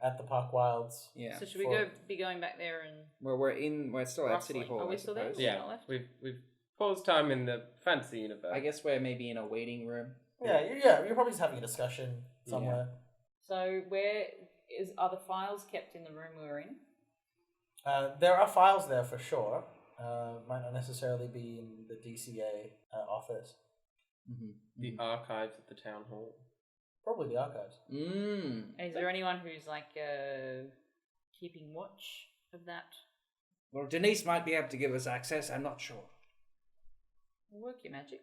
at the Parkwilds.
Yeah.
So should we be going back there and
Well, we're still at City
Roughly.
Hall,
Are we
I
still there?
suppose.
Yeah,
not left?
we've paused time in the fantasy universe.
I guess we're maybe in a waiting room.
Yeah, you're probably just having a discussion somewhere.
So where are the files kept in the room we were in?
There are files there for sure. Might not necessarily be in the DCA office.
The archives at the town hall.
Probably the archives.
And is there anyone who's keeping watch of that?
Well, Denise might be able to give us access. I'm not sure.
Work your magic.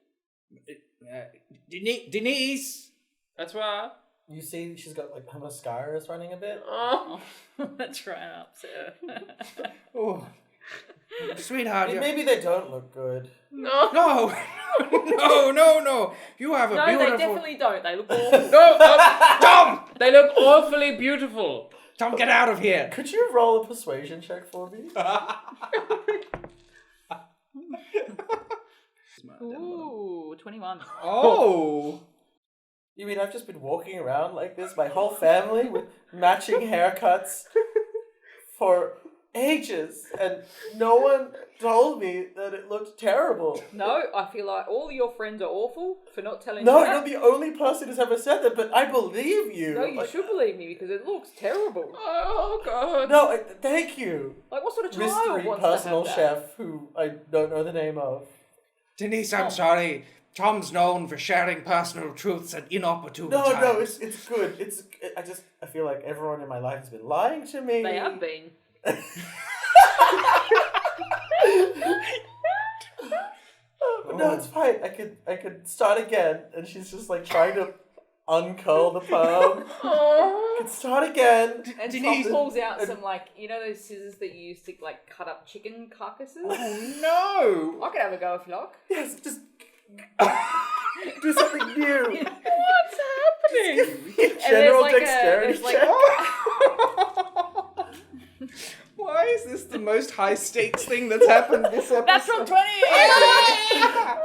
Denise!
That's right.
You see, she's got her mascara is running a bit.
Oh.
That's right up, sir.
Oh, sweetheart.
Maybe they don't look good.
No.
No! No! You have a
No,
beautiful...
they definitely don't. They look awful.
No,
Tom!
they look awfully beautiful.
Tom, get out of here!
Could you roll a persuasion check for me?
Ooh, 21.
Oh.
You mean I've just been walking around like this, my whole family, with matching haircuts for ages, and no one told me that it looked terrible.
No, I feel like all your friends are awful for not telling
No,
you
you're
that.
the only person who's ever said that, but I believe you.
No, you should believe me because it looks terrible.
Oh God.
No, thank you.
Like, what sort of child
Mystery
wants
personal
to have that?
chef who I don't know the name of.
Denise, I'm sorry. Tom's known for sharing personal truths at inopportune times.
No, it's good. I feel like everyone in my life has been lying to me.
They have been.
But no, it's fine. I could start again. And she's just like trying to uncurl the perm. Could start again.
And
Denise-
Tom pulls out some, like, you know those scissors that you use to, like, cut up chicken carcasses?
Oh, no.
I could have a go if you like.
Yes, just do something new.
What's happening?
General
there's like
dexterity
there's like-
check.
Why is this the most high stakes thing that's happened this episode?
That's from 20!
Are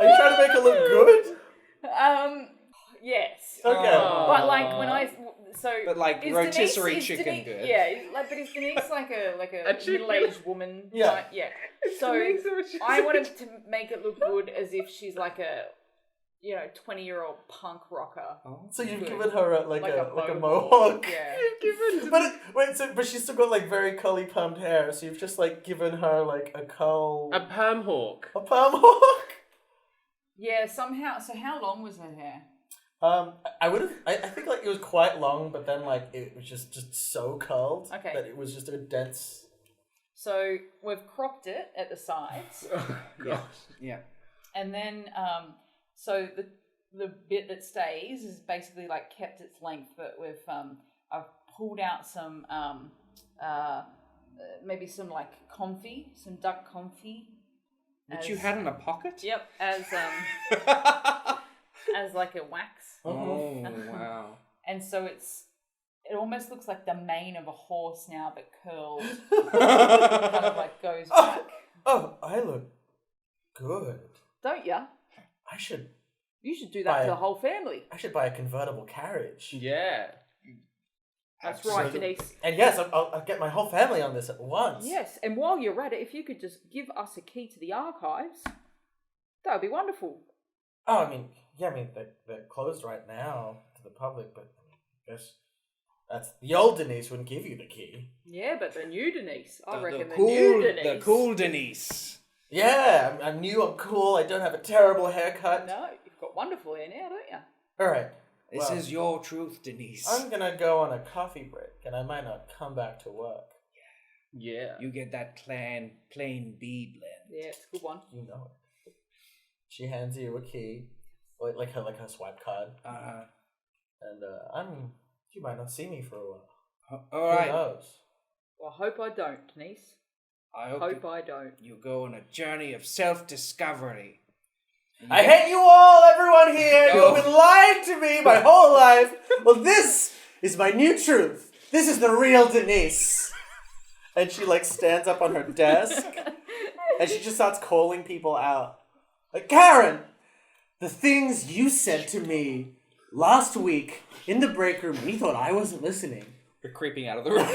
you trying to make it look good?
Yes.
Okay.
But, like, when I... So,
But, like,
is
rotisserie
Denise- is
chicken
Denise-
good?
Yeah, like, but is Denise like a
chicken?
middle-aged woman?
Yeah.
Like, yeah. So,
Denise a rotisserie
I wanted to make it look good as if she's like a, 20-year-old punk rocker.
So you've
Good.
given her a
mohawk.
mohawk.
Yeah.
But she's still got like very curly permed hair, so you've just like given her like a curl,
A perm hawk.
a perm hawk.
Yeah, somehow. So how long was her hair?
I think like it was quite long, but then like it was just so curled
Okay.
that it was just a dense.
So we've cropped it at the sides,
Yeah. Yeah.
and then so the bit that stays is basically like kept its length, but we've I've pulled out some maybe some like comfy, some duck comfy.
Which you had in a pocket?
Yep, as like a wax.
Oh, wow.
And so it almost looks like the mane of a horse now, but curled. Kind of like goes back.
Oh, I look good.
Don't ya? You should do that
Buy
to
it.
the whole family.
I should buy a convertible carriage.
Yeah.
That's right, Denise.
And yes, I'll get my whole family on this at once.
Yes, and while you're at it, if you could just give us a key to the archives, that would be wonderful.
Oh, I mean, they're closed right now to the public, but I guess that's the old Denise wouldn't give you the key.
Yeah, but the new Denise. I reckon the
cool,
new Denise.
The cool Denise.
Yeah, I'm new, I'm cool, I don't have a terrible haircut.
No, you've got wonderful hair now, don't you?
Alright.
This
well,
is your truth, Denise.
I'm gonna go on a coffee break, and I might not come back to work.
Yeah.
You get that plain B blend.
Yeah, it's a good one.
You know it. She hands you a key, like her swipe card, and you might not see me for a while.
All right.
Who knows?
Well, I hope I don't, Denise.
I
Hope I don't.
you go on a journey of self-discovery.
I hate you all, everyone here. You've been lying to me my whole life. Well, this is my new truth. This is the real Denise. And she like stands up on her desk, and she just starts calling people out. Like, Karen, the things you said to me last week in the break room, and you thought I wasn't listening.
You're creeping out of the room.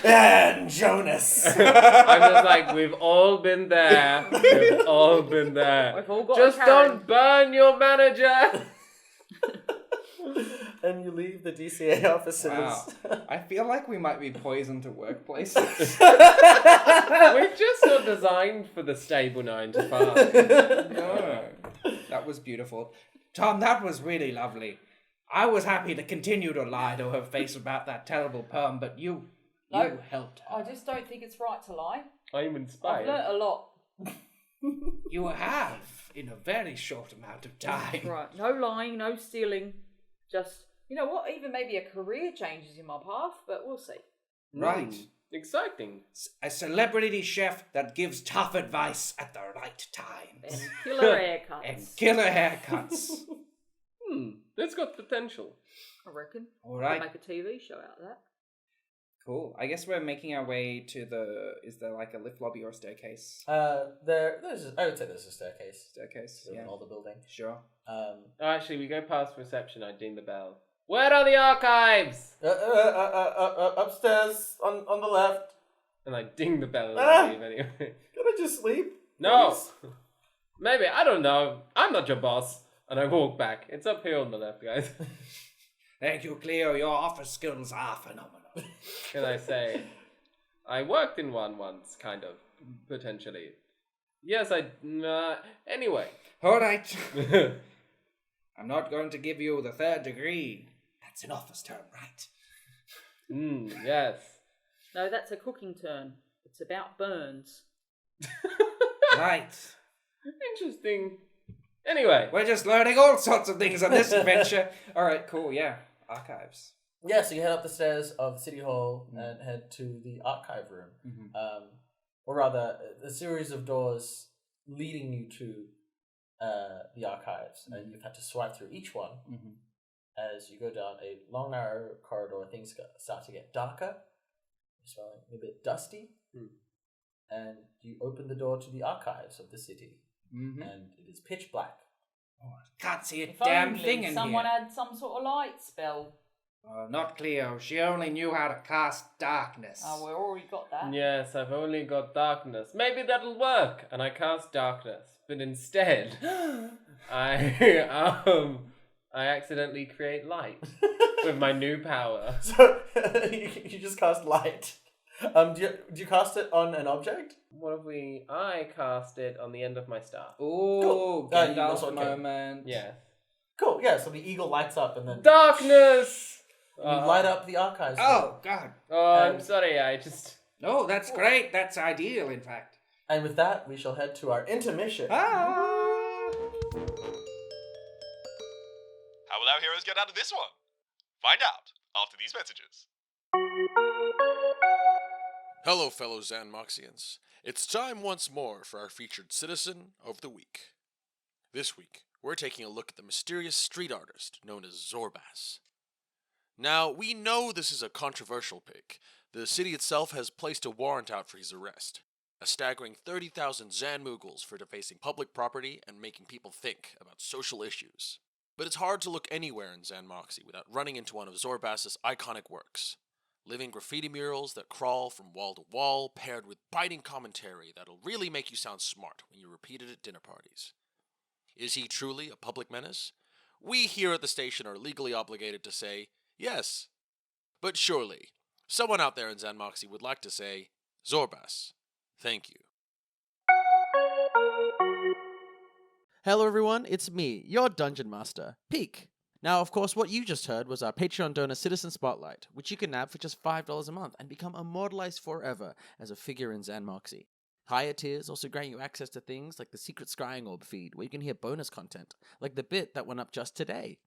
And Jonas.
I'm just like, we've all been there. We've all been there.
We've all got
Just
a Karen.
don't burn your manager.
And you leave the DCA offices.
Wow. I feel like we might be poison to workplaces.
We're just not designed for the stable 9 to 5.
No. That was beautiful. Tom, that was really lovely. I was happy to continue to lie to her face about that terrible perm, but you helped her.
I just don't think it's right to lie.
I'm
I've
inspired.
learnt a lot.
You have, in a very short amount of time.
Right, no lying, no stealing. Just, you know what, even maybe a career change is in my path, but we'll see.
Right.
Exciting.
A celebrity chef that gives tough advice at the right
And
times.
killer haircuts.
And killer haircuts.
That's got potential.
I reckon.
All right.
Could make a TV show out of that.
Cool. I guess we're making our way to the... Is there like a lift lobby or a staircase?
I would say there's a staircase.
Staircase,
In
yeah.
all the building.
Sure.
Actually, we go past reception. I ding the bell. Where are the archives?
Upstairs on the left.
And I ding the bell and leave anyway.
Can I just sleep?
No.
Please?
Maybe, I don't know. I'm not your boss. And I walk back. It's up here on the left, guys.
Thank you, Cleo. Your office skills are phenomenal.
Can I say? I worked in one once, kind of. Potentially. Yes, anyway.
All right. I'm not going to give you the 3rd degree. That's an office term, right?
Yes.
No, that's a cooking term. It's about burns.
Right.
Interesting. Anyway.
We're just learning all sorts of things on this adventure. All right, cool, yeah. Archives.
Yeah, so you head up the stairs of City Hall and head to the archive room.
Mm-hmm.
Or rather, a series of doors leading you to the archives. And you've had to swipe through each one. As you go down a long, narrow corridor, things start to get darker. You're smelling a bit dusty. And you open the door to the archives of the city. And it is pitch black.
Oh, I can't see a
If
damn
only
thing in
someone
here.
had some sort of light spell.
Not Cleo. She only knew how to cast darkness.
Oh, we already got that.
Yes, I've only got darkness. Maybe that'll work. And I cast darkness. But instead, I accidentally create light with my new power.
So you just cast light. Do you cast it on an object?
What if I cast it on the end of my staff.
Ooh,
Cool.
Gandalf
that's okay.
moment.
Yes.
Cool, yeah, so the eagle lights up and then
Darkness!
you light up the archives.
Oh, God.
Oh, I'm sorry, I just...
No, that's great. That's ideal, in fact.
And with that, we shall head to our intermission.
Ah!
How will our heroes get out of this one? Find out after these messages. Hello, fellow xan'moxians. It's time once more for our featured citizen of the week. This week, we're taking a look at the mysterious street artist known as Zorbas. Now, we know this is a controversial pick. The city itself has placed a warrant out for his arrest. A staggering 30,000 xan'moxie for defacing public property and making people think about social issues. But it's hard to look anywhere in xan'moxie without running into one of Zorbas' iconic works. Living graffiti murals that crawl from wall to wall, paired with biting commentary that'll really make you sound smart when you repeat it at dinner parties. Is he truly a public menace? We here at the station are legally obligated to say, yes. But surely, someone out there in xan'moxie would like to say, Zorbas, thank you.
Hello everyone, it's me, your Dungeon Master, Peak. Now, of course, what you just heard was our Patreon donor Citizen Spotlight, which you can nab for just $5 a month and become immortalized forever as a figure in xan'moxie. Higher tiers also grant you access to things like the secret Scrying Orb feed, where you can hear bonus content, like the bit that went up just today.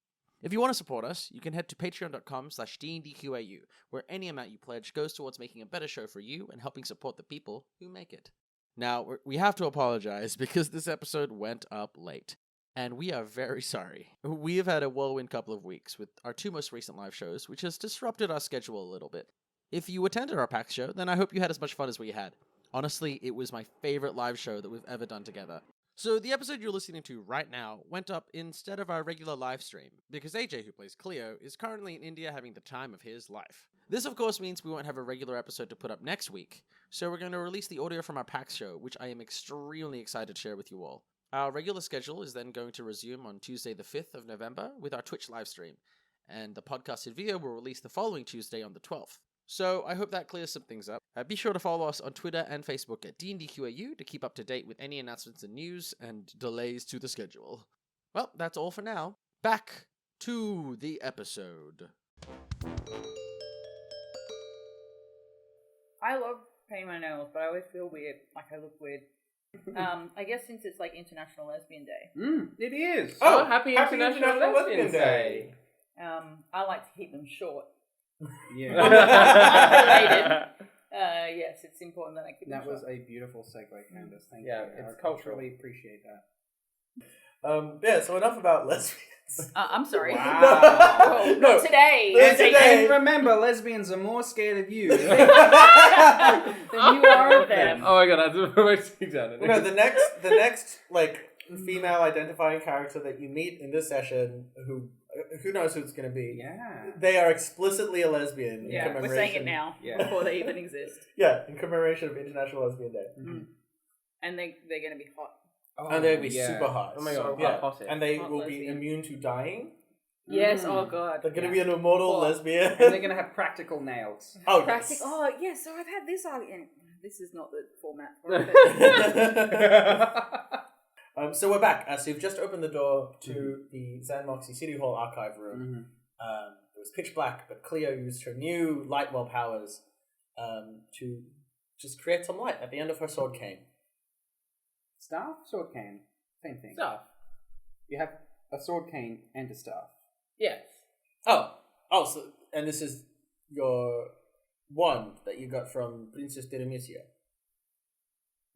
If you want to support us, you can head to patreon.com/DNDQAU, where any amount you pledge goes towards making a better show for you and helping support the people who make it. Now, we have to apologize because this episode went up late. And we are very sorry. We have had a whirlwind couple of weeks with our 2 most recent live shows, which has disrupted our schedule a little bit. If you attended our PAX show, then I hope you had as much fun as we had. Honestly, it was my favorite live show that we've ever done together. So the episode you're listening to right now went up instead of our regular live stream, because AJ, who plays Cleo, is currently in India having the time of his life. This of course means we won't have a regular episode to put up next week, so we're going to release the audio from our PAX show, which I am extremely excited to share with you all. Our regular schedule is then going to resume on Tuesday the 5th of November with our Twitch livestream, and the podcasted video will release the following Tuesday on the 12th. So I hope that clears some things up. Be sure to follow us on Twitter and Facebook at DNDQAU to keep up to date with any announcements and news and delays to the schedule. Well, that's all for now. Back to the episode.
I love painting my nails, but I always feel weird. Like I look weird. I guess since it's like International Lesbian Day.
It is.
Oh, happy International Lesbian Day.
I like to keep them short.
Yeah.
Related. Yes, it's important that I keep them
That
short.
was a beautiful segue, Candace. Thank
Yeah,
you.
it's
I
cultural.
truly appreciate that.
Yeah, so enough about lesbians.
I'm sorry.
Wow.
Oh,
No.
not today.
Not
They-
today.
And remember, lesbians are more scared of you.
Then you are of them.
Oh my god, that's the most done.
No, the next like female identifying character that you meet in this session, who knows who it's going to be.
Yeah.
They are explicitly a lesbian.
Yeah,
in
we're
commemoration.
saying it now
Yeah.
before they even exist.
Yeah, in commemoration of International Lesbian Day.
And they're going to be hot.
Oh,
And they'll be
yeah.
super hot.
Oh my god,
yeah.
hot it.
And they
Hot
will be
lesbian.
immune to dying.
Yes, oh god.
They're going to be an immortal
Cool.
lesbian.
And they're going to have practical nails.
Oh,
Practic-
yes.
Oh, yes, so I've had this argument. This is not the format for it.
So we're back. So you've just opened the door to the xan'moxie City Hall archive room. It was pitch black, but Cleo used her new light well powers to just create some light at the end of her sword cane.
Staff, sword cane, same thing.
Stuff.
You have a sword cane and a staff.
Yes.
Oh, so and this is your wand that you got from Princess Tiramisu.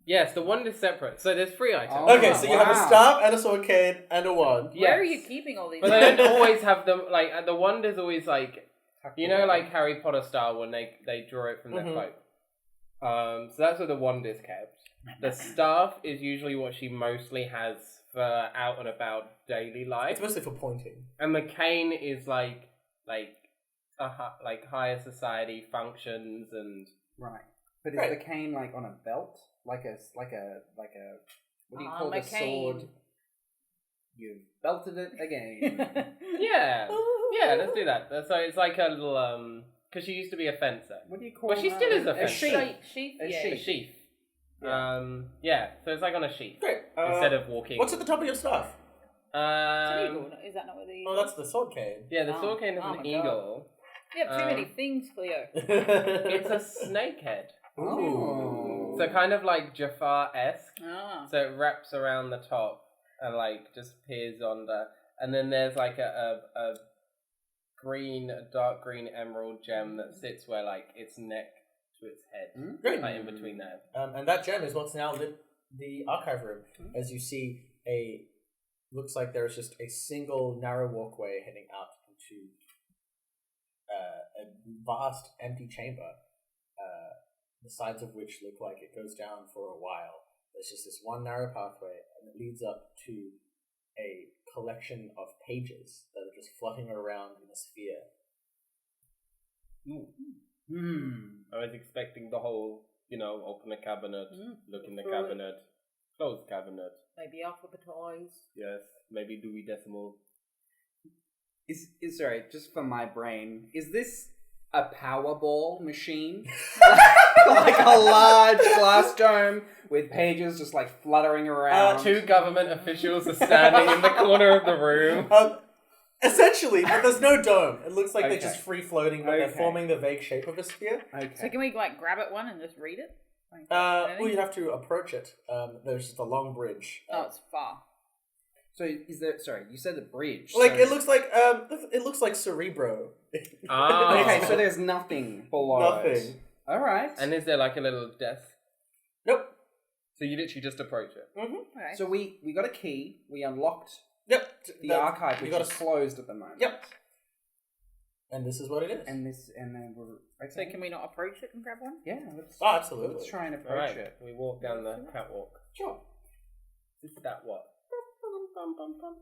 Yes, the wand is separate. So there's 3 items.
Oh,
Okay, so you have a
wow.
staff and a sword cane and a wand.
Yes.
Where are you keeping all these?
But they don't always have them, like, the wand is always like, you know, like Harry Potter style when they draw it from their cloak. So that's where the wand is kept. The staff is usually what she mostly has for out and about daily
It's
life.
mostly for pointing.
And the cane is like higher society functions and
Right. But is
Right.
the cane like on a belt? Like a what do you call
a
the sword?
cane.
You've belted it again.
yeah, let's do that. So it's like a little because she used to be a fencer.
What do you call
Well, she still is a
a
fencer.
sheath?
Sheath?
A
Yeah.
A
sheath.
sheath.
Yeah.
So it's like on a sheath
Great.
instead of walking.
What's at the top of your staff?
It's an eagle. Is that not what the
Oh, that's the sword cane.
Yeah, the sword cane is
Oh
an
my
eagle.
You have too many things, Cleo.
It's a snake head.
Oh.
So kind of like Jafar-esque.
Ah.
So it wraps around the top and like just peers on the. And then there's like a dark green emerald gem that sits where like its neck to its head,
Great.
like in between there.
And that gem is what's now lit the archive room. As you see, looks like there's just a single narrow walkway heading out into a vast empty chamber, the sides of which look like it goes down for a while. There's just this one narrow pathway, and it leads up to a collection of pages that are just fluttering around in a sphere.
I was expecting the whole, open a cabinet, look in the
Right.
cabinet, close cabinet.
Maybe alphabetized.
Yes, maybe Dewey Decimal.
Is sorry, just for my brain, is this a Powerball machine? Like a large glass dome with pages just like fluttering around.
2 government officials are standing in the corner of the room.
Essentially, but there's no dome. It looks like
Okay.
they're just free floating, but they're
Okay.
forming the vague shape of a sphere.
Okay.
So can we grab at one and just read it?
Well, you'd have to approach it. There's just a long bridge.
Oh, it's far.
So is there? Sorry, you said the bridge.
Like
so-
it looks like Cerebro.
Ah.
Okay, so there's nothing below it.
Nothing.
All right.
And is there like a little desk?
Nope.
So you literally just approach it.
Okay.
So we got a key. We unlocked
Yep.
the archive,
you
which
gotta
is closed at the moment.
Yep. And this is what it is.
And then we're
So can we not approach it and grab one?
yeah. Let's
Oh, absolutely.
let's try and approach
Alright,
it.
we walk down the catwalk.
Sure.
Is that what?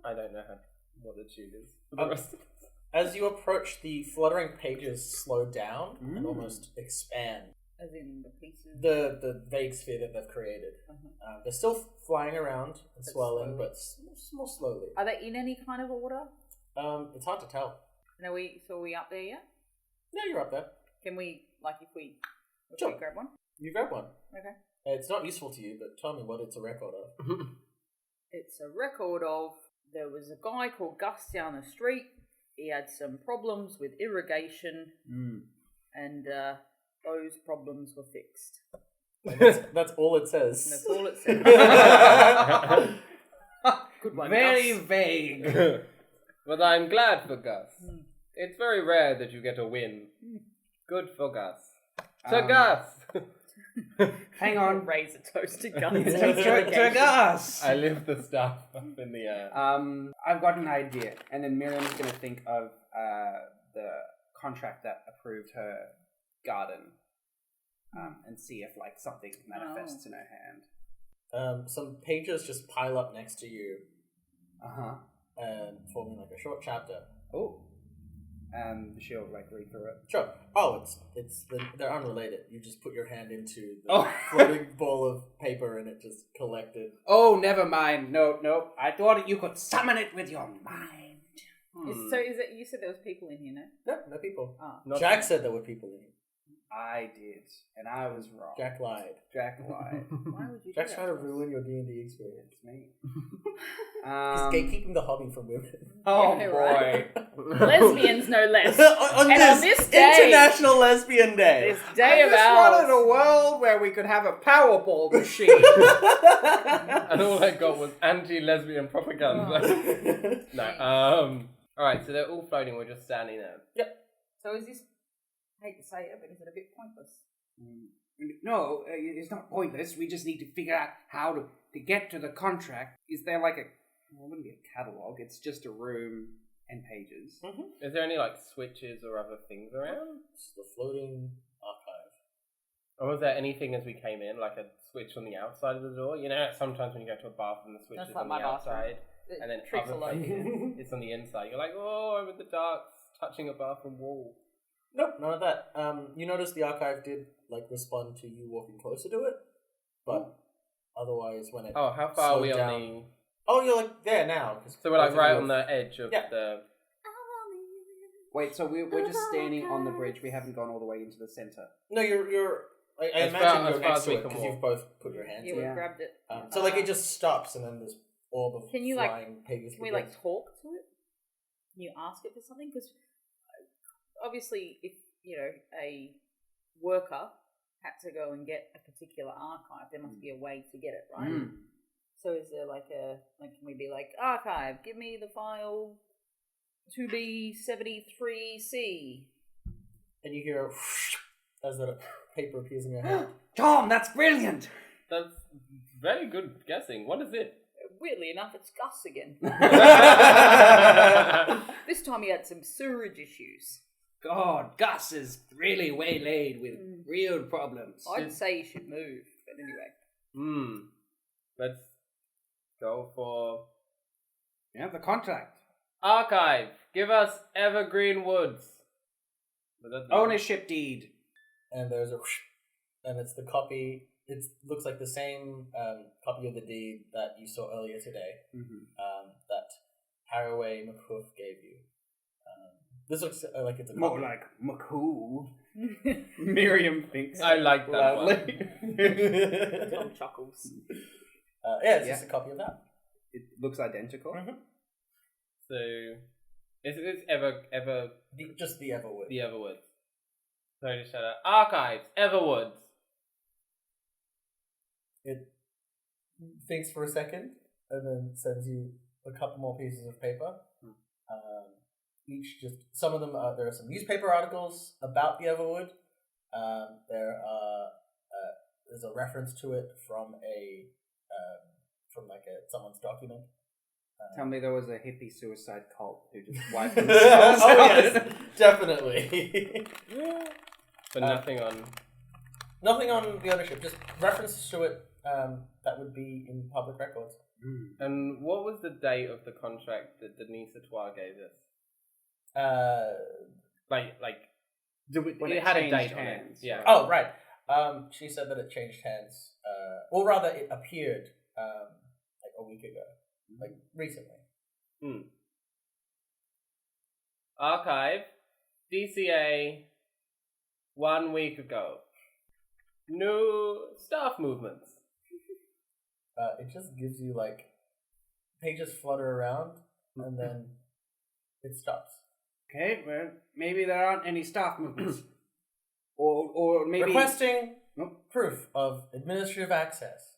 I don't know what the tune is. For
Um,
the rest of it.
As you approach, the fluttering pages slow down and almost expand.
As in the pieces.
The vague sphere that they've created. They're still flying around and swirling,
slowly.
but more slowly.
Are they in any kind of order?
It's hard to tell.
And are we up there yet?
Yeah, you're up there.
Can we, if we
Sure.
grab one?
You grab one.
Okay.
It's not useful to you, but tell me what it's a record of.
It's a record of there was a guy called Gus down the street. He had some problems with irrigation, and those problems were fixed.
That's all it says.
And that's all it said. Good one,
Very
Gus.
vague.
But I'm glad for Gus. It's very rare that you get a win. Good for Gus. So Gus,
Hang on.
Raise a toast to guns.
Gus.
I lift the staff up in the air.
I've got an idea, and then Miriam's going to think of the contract that approved her garden, and see if like something manifests in her hand.
Some pages just pile up next to you,
Uh-huh.
forming like a short chapter.
Oh. She'll like read through it.
Sure. Oh, they're unrelated. You just put your hand into the
Oh.
floating ball of paper and it just collected.
Oh, never mind. No. I thought you could summon it with your mind.
So is it? You said there was people in here, no?
No people.
Oh.
Jack said there were people in here.
I did, and I was wrong.
Jack lied.
Jack lied.
Why would you?
Jack's
do
trying
that
to ruin your D&D experience.
It's me.
He's gatekeeping the hobby from women.
Oh
Yeah,
boy.
right. Lesbians, no less.
on
And
this,
on this day-
International Lesbian Day.
This day
I
of
just wanted
ours.
a world where we could have a Powerball machine.
And all I got was anti-lesbian propaganda. No. Alright, so they're all floating, we're just standing there.
So is this? I hate to say it, but is it a bit pointless?
No, it's not pointless. We just need to figure out how to get to the contract. Is there like it wouldn't be a catalogue, it's just a room and pages.
Is there any like switches or other things around?
It's the floating archive.
Or was there anything as we came in, like a switch on the outside of the door? You know, sometimes when you go to a bathroom, the switch
That's
is
like
on
my
the
bathroom.
outside,
It
and then
tricks a
other
lot.
places, it's on the inside. You're like, oh, I'm in the dark, touching a bathroom wall.
Nope, none of that. You notice the archive did like respond to you walking closer to it, but otherwise when it
Oh, how far are
slowed
we on
down-
the...
Oh, you're like there now.
So we're like
both of
right
you
on the edge of
Yeah.
the...
Wait, so we're just standing on the bridge. We haven't gone all the way into the center.
No, you're. I
As
imagine
far-
you're
as far
next
as
to
we
it
can
because
walk.
you've both put your hands.
Yeah,
in
we
it.
grabbed it.
So like it just stops and then this orb of
Can you, like-
flying pages.
Can we like talk to it? Can you ask it for something? Because obviously, if a worker had to go and get a particular archive, there must be a way to get it, right? So is there can we be like, archive, give me the file 2B73C?
And you hear as the paper appears in your hand.
Tom, that's brilliant.
That's very good guessing. What is it?
Weirdly enough, it's Gus again. This time he had some sewerage issues.
God, Gus is really waylaid with real problems.
I'd say you should move, but anyway.
Let's go for...
Yeah, the contract.
Archive! Give us Evergreen Woods!
Ownership deed.
And there's a and it's the copy. It looks like the same copy of the deed that you saw earlier today. That Haraway McHoof gave you. This looks like it's a
More
copy.
like McCool. Miriam thinks.
I like that
loudly.
Tom chuckles.
It's just a copy of that.
It looks identical.
So, is this ever
Just the Everwood.
the Everwoods? So just shout out, Archives, Everwoods.
It thinks for a second and then sends you a couple more pieces of paper. Each just some of them there are some newspaper articles about the Everwood. There's a reference to it from someone's document.
Tell me there was a hippie suicide cult who just wiped themselves.
Oh yes, definitely.
But nothing on...
Nothing on the ownership, just references to it that would be in public records.
And what was the date of the contract that Denise Atois gave us?
When
it
it
had a
changed
date on it.
hands,
Yeah.
right.
Oh, right. She said that it changed hands. Or rather, it appeared like a week ago. Like, recently.
Archive, DCA, 1 week ago. New staff movements.
It just gives you, like, pages flutter around, and then it stops.
Okay, well, maybe there aren't any staff movements. or maybe...
Requesting proof of administrative access.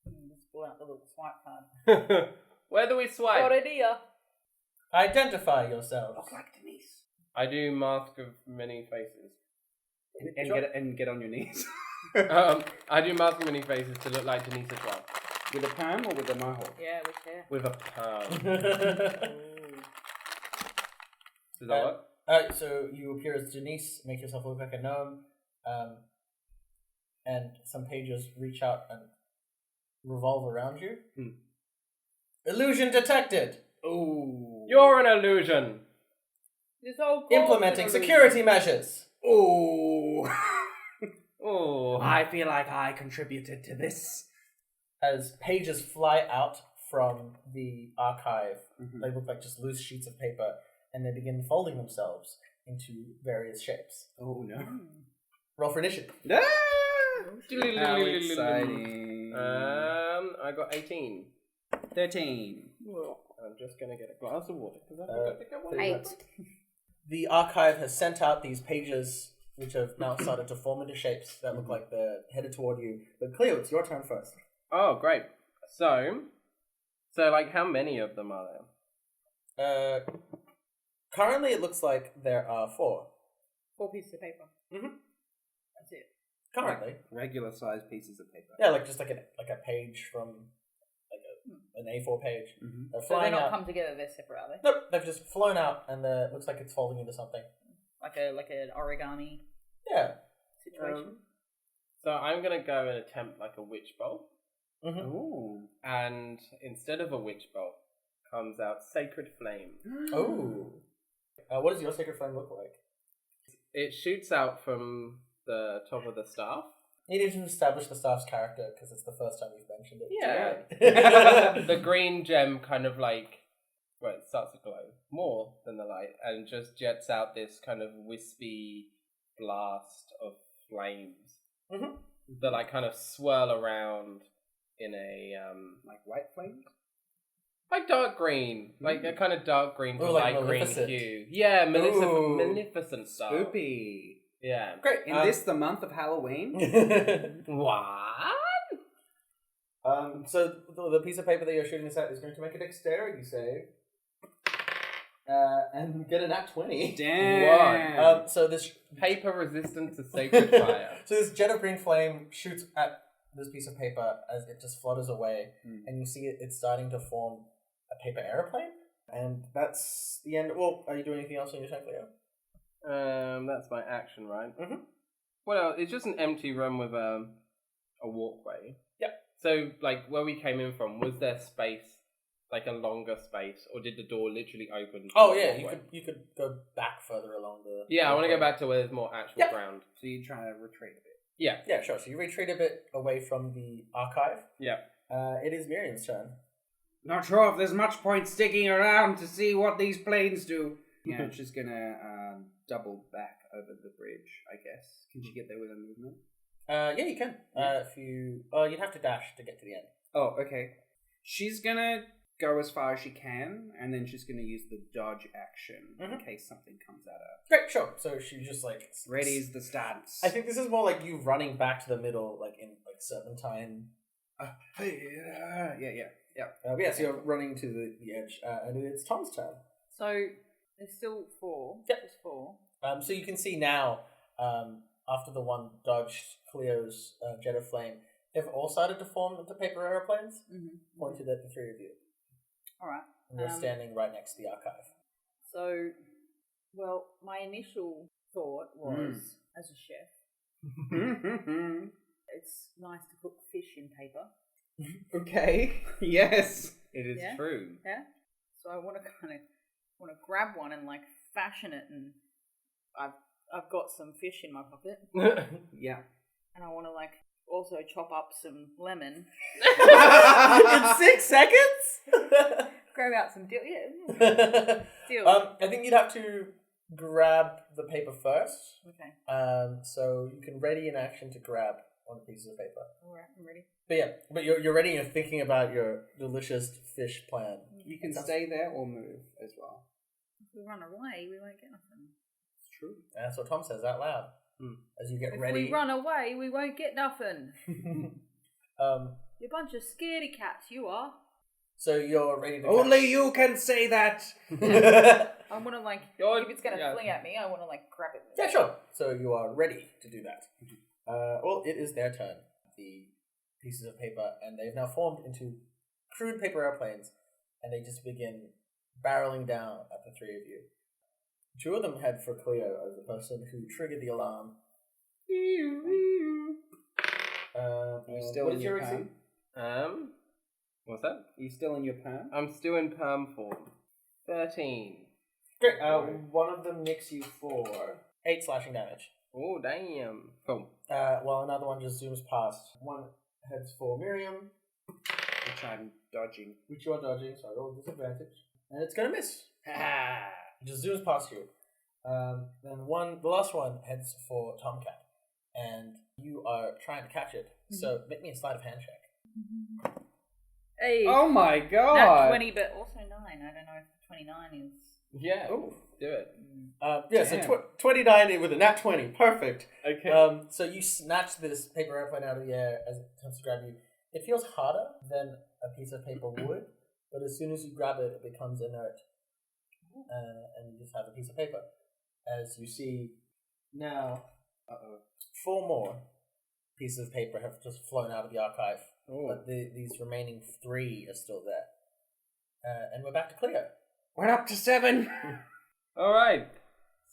Let's pull out the little swipe card.
Where do we swipe?
Got it here.
Identify yourselves.
Look like Denise.
I do Mask of Many Faces.
And get on your knees.
I do mask many faces to look like Denise as well.
With a perm or with a mohawk?
Yeah, with hair.
With a perm. Does that work?
So you appear as Denise, make yourself look like a gnome, and some pages reach out and revolve around you. Illusion detected!
Ooh.
You're an illusion!
This whole
Implementing security measures!
Ooh.
Oh.
I feel like I contributed to this.
As pages fly out from the archive, they look like just loose sheets of paper, and they begin folding themselves into various shapes.
Oh no.
Roll for initiative.
Ah! How exciting.
I got 18.
13.
I'm just gonna get a glass of water because I don't think I want
8.
The archive has sent out these pages, which have now started to form into shapes that look like they're headed toward you. But Cleo, it's your turn first.
Oh, great. So like, how many of them are there?
Currently, it looks like there are 4.
4 pieces of paper. That's it.
Currently,
Regular sized pieces of paper.
yeah, like just like a page from like an A4 page. They're
So they're
flying
not
out.
come together, they're separate, are they?
Nope, they've just flown out, and it looks like it's folding into something.
Like an origami
Yeah.
situation.
So I'm gonna go and attempt like a witch bolt,
Ooh.
and instead of a witch bolt comes out sacred flame.
Oh. What does your sacred flame look like?
It shoots out from the top of the staff.
You need to establish the staff's character because it's the first time you've mentioned it.
Yeah. The green gem kind of like, well, it starts to glow more than the light and just jets out this kind of wispy blast of flames that like kind of swirl around in a
Like white flames?
like dark green, like a kind of dark green to
Ooh, like
light green
Maleficent.
hue. Yeah,
Ooh.
magnificent stuff.
Spoopy.
Yeah.
Great.
In this, the month of Halloween?
What?
So the piece of paper that you're shooting this at is going to make a dexterity save. And get a nat 20.
Damn.
So this
Paper resistant to sacred fire.
So this jet of green flame shoots at this piece of paper as it just flutters away, and you see it's starting to form a paper aeroplane. And that's the end. Well, are you doing anything else on your turn, Cleo?
That's my action, right? Well, it's just an empty room with a walkway.
Yep.
So, like, where we came in from, was there space, like a longer space, or did the door literally open?
Oh
to the
yeah,
walkway?
you could go back further along the.
Yeah, I want to
walkway.
go back to where there's more actual
Yep.
ground.
So you try to retreat a bit.
Yeah.
Yeah, sure. So you retreat a bit away from the archive.
Yeah.
It is Miriam's turn.
Not sure if there's much point sticking around to see what these planes do. Yeah, she's gonna double back over the bridge, I guess. Can she get there with a movement?
Yeah, you can. If you, you'd have to dash to get to the end.
Oh, okay. She's gonna go as far as she can, and then she's gonna use the dodge action in case something comes at her.
Great, sure. So she just like
Ready's the stance.
I think this is more like you running back to the middle, like in like serpentine.
Yeah.
But yeah, so you're running to the edge, and it's Tom's turn.
So there's still 4.
Yep.
Just 4.
So you can see now, after the one dodged Cleo's jet of flame, they've all started to form into paper aeroplanes, pointed at the 3 of you.
Alright.
And you're standing right next to the archive.
So, well, my initial thought was, as a chef, it's nice to cook fish in paper.
Okay. Yes.
It is
Yeah?
true.
Yeah? So I want to grab one and like fashion it, and I've got some fish in my pocket,
Yeah.
and I want to like also chop up some lemon,
In 6 seconds?
grab out some dill. Yeah. Dill.
I think you'd have to grab the paper first.
Okay.
So you can ready an action to grab one piece of paper.
Alright, I'm ready.
But yeah, but you're ready. You're thinking about your delicious fish plan.
You can stay there or move as well.
If we run away, we won't get nothing.
It's true.
That's what Tom says out loud as you get
If
ready.
we run away, we won't get nothing. You're a bunch of scaredy cats, you are.
So you're ready to.
Only you can say that.
I want to like,
You're-
if it's going to
yeah.
fling at me, I want to like grab it.
Yeah, sure. So you are ready to do that. Well, it is their turn. The pieces of paper, and they've now formed into crude paper airplanes, and they just begin barreling down at the three of you. Two of them head for Cleo as the person who triggered the alarm.
still
what
in
is
your
your AC?
What's that?
Are you still in your perm?
I'm still in perm form. 13.
Great. One of them nicks you for 8 slashing damage.
Oh, damn. Cool.
While another one just zooms past. One heads for Miriam,
Which I'm dodging.
which you are dodging, so I roll with disadvantage. And it's gonna miss. It just zooms past you. Then the last one heads for Tomcat. And you are trying to catch it. So make me a sleight of hand check.
Hey.
Oh my god!
Nat 20, but also 9. I don't know if 29 is.
Yeah. Oh, do it.
So 29 with a nat 20. Perfect.
Okay.
So you snatch this paper airplane out of the air as it comes to grab you. It feels harder than a piece of paper would, but as soon as you grab it, it becomes inert. And you just have a piece of paper. As you see now, 4 more pieces of paper have just flown out of the archive. But these remaining 3 are still there. And we're back to Cleo.
We're up to 7!
Alright.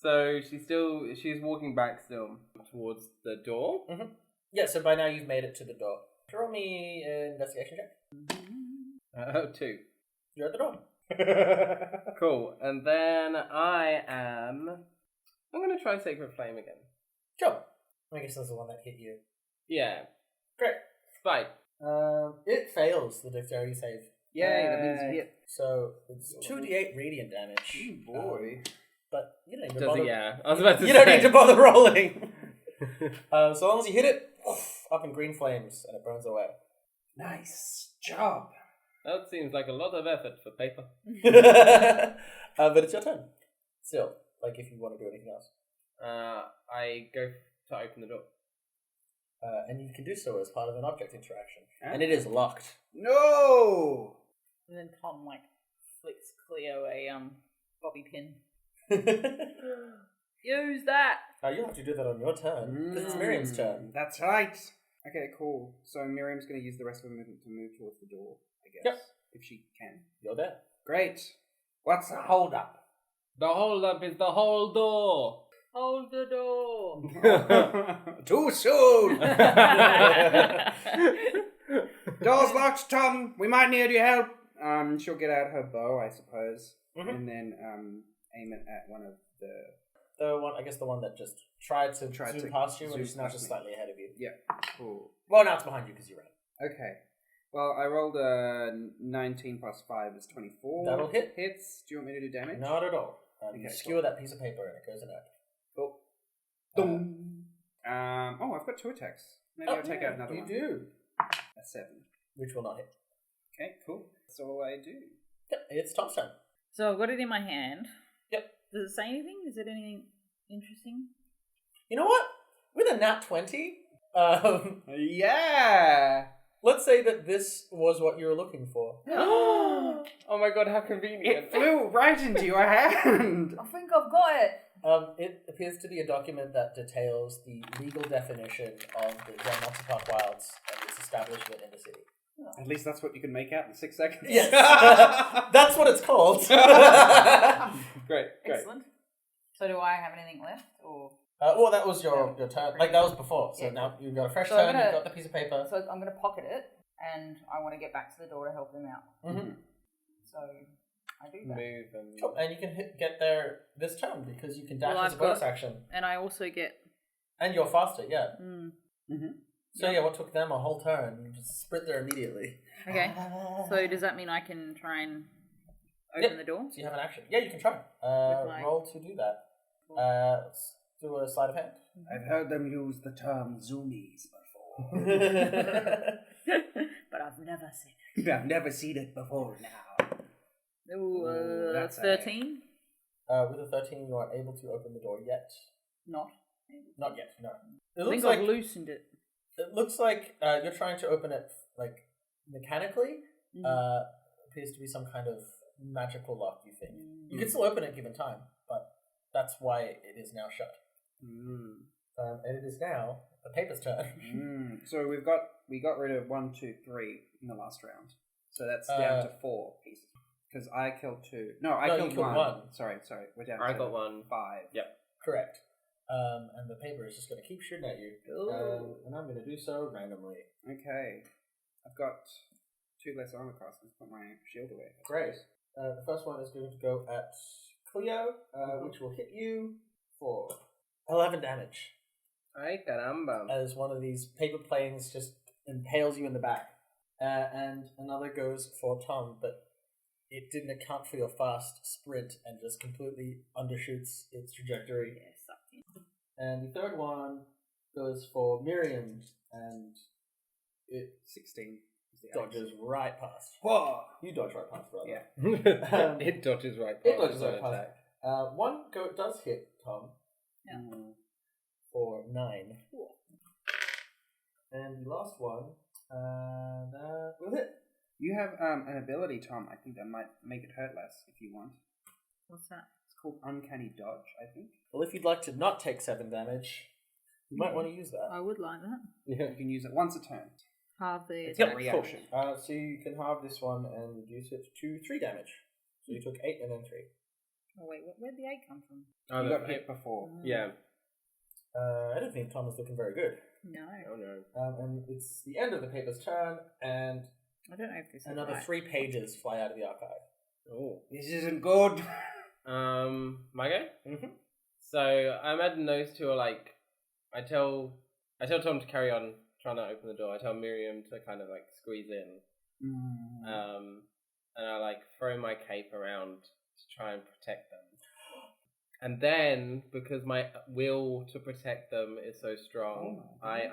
So she's walking back still towards the door.
Mm-hmm. Yeah, so by now you've made it to the door. Roll me an investigation check.
2.
You're at the door.
Cool. And then I'm going to try Sacred Flame again.
Sure. I guess that's the one that hit you.
Yeah.
Great.
Spike.
It fails the dexterity save.
Yay, that means you hit.
So it's 2d8 radiant damage.
Oh boy.
But you don't need to
Does
bother.
it? Yeah. I was about to
You
say.
don't need to bother rolling. So long as you hit it, up in green flames, and it burns away.
Nice job.
That seems like a lot of effort for paper.
But it's your turn. Still, like if you want to do anything else.
I go to open the door.
And you can do so as part of an object interaction. And it is locked.
No!
And then Tom, flicks Cleo a, bobby pin. Use that!
You have to do that on your turn. This is Miriam's turn.
That's right. Okay, cool. So Miriam's going to use the rest of her movement to move towards the door, I guess.
Yep.
If she can.
You're there.
Great. What's the hold up?
The hold up is the whole door.
Hold the door!
Too soon! Door's locked, Tom. We might need your help. She'll get out her bow, I suppose, and then aim it at one of
The one that just tried to zoom past you, and it's now
past
just
me.
slightly ahead of you.
Yeah. Cool.
Well, now it's behind you because you ran.
Okay. Well, I rolled a 19 plus 5 is 24.
That'll hit.
Hits. Do you want me to do damage?
Not at all. You
Okay,
skewer that piece of paper and it goes in there.
Cool. I've got 2 attacks. Maybe I'll take out another one.
You do.
A 7.
Which will not hit.
Okay, cool. That's all I do.
Yep, it's Tom's turn.
So I've got it in my hand.
Yep.
Does it say anything? Is it anything interesting?
You know what? With a nat 20,
Yeah!
let's say that this was what you were looking for.
Oh my god, how convenient.
It flew right into your hand!
I think I've got it!
It appears to be a document that details the legal definition of the xan'moxie Parkwilds and its establishment in the city.
At least that's what you can make out in 6 seconds.
Yes. That's what it's called.
Great.
Excellent. So do I have anything left, or...?
Well, that was your turn. Like, that was before. So now you've got a fresh turn, you've got the piece of paper.
So I'm going to pocket it, and I want to get back to the door to help them out.
Mm-hmm.
So I do that.
Move and...
Sure. And you can get there this turn because you can dash
Well,
as a
I've
bonus
got-
action.
And I also get...
And you're faster, yeah.
Mm-hmm.
So yeah, what took them a whole turn? You just sprint there immediately.
Okay. So does that mean I can try and open the door?
So you have an action. Yeah, you can try. Roll to do that. Let's do a sleight of hand.
I've heard them use the term zoomies before.
But I've never seen it.
I've never seen it before now.
Ooh,
that's
that's 13.
With a 13, you are able to open the door yet.
Not.
Not yet, no.
I think I've loosened it.
It looks like you're trying to open it, like, mechanically. Appears to be some kind of magical lock, you think. You can still open it given time, but that's why it is now shut. And it is now the paper's turn.
So we got rid of 1, 2, 3 in the last round. So that's down to 4 pieces. Because I killed 2. No, I killed 1. Sorry. We're down
I
to
got 1.
5.
Yep.
Correct. And the paper is just going to keep shooting at you. And I'm going to do so randomly.
Okay. I've got 2 less armor class. Let's put my shield away.
Great. The first one is going to go at Cleo, which will hit you for 11 damage.
Ay, caramba.
As one of these paper planes just impales you in the back. And another goes for Tom, but it didn't account for your fast sprint and just completely undershoots its trajectory.
Yeah, sucked in.
And the third one goes for Miriam, and it
16.
dodges right past.
Whoa!
You dodge right past, brother.
Yeah.
It dodges right past.
It dodges
his own
right past.
attack.
One go does hit Tom.
Yeah.
For 9.
Cool.
And the last one, that will hit.
You have an ability, Tom. I think that might make it hurt less if you want.
What's that?
It's called Uncanny Dodge, I think.
Well, if you'd like to not take 7 damage, you might want to use that.
I would like that.
You can use it once a turn.
Half the
It's
attack.
a reaction.
So you can halve this one and reduce it to 3 damage. So you took 8 and then 3.
Oh wait, where'd the 8 come from?
Oh,
You
the
got hit before.
Yeah.
I don't think Tom is looking very good.
No.
Oh no.
And it's the end of the paper's turn, and
I don't know if this is
another
right.
3 pages fly out of the archive.
Oh.
This isn't good.
My go?
Mm-hmm.
So I'm adding those two are like, I tell Tom to carry on trying to open the door. I tell Miriam to kind of like squeeze in. And I like throw my cape around to try and protect them. And then, because my will to protect them is so strong, I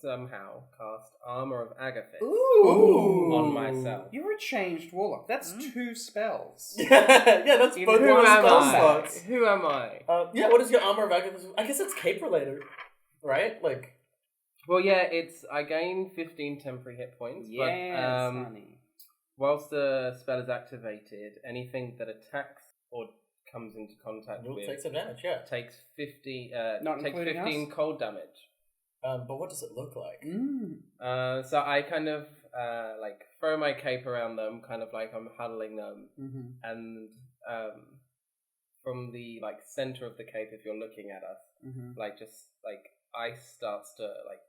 somehow cast Armor of Agathis on myself.
You're a changed warlock. That's 2 spells.
yeah, that's both
Who
one
am
spell
I?
slots.
Who am I?
Yeah, what is your armor of Agathis? I guess it's cape related, right? Like,
Well, yeah, I gain 15 temporary hit points.
Yes,
but,
honey.
whilst the spell is activated, anything that attacks or comes into contact
you'll
with
take some damage, yeah.
takes 50.
Not
takes
including
15
us?
cold damage.
But what does it look like?
So I kind of like throw my cape around them, kind of like I'm huddling them, and from the like center of the cape, if you're looking at us, like just like ice starts to like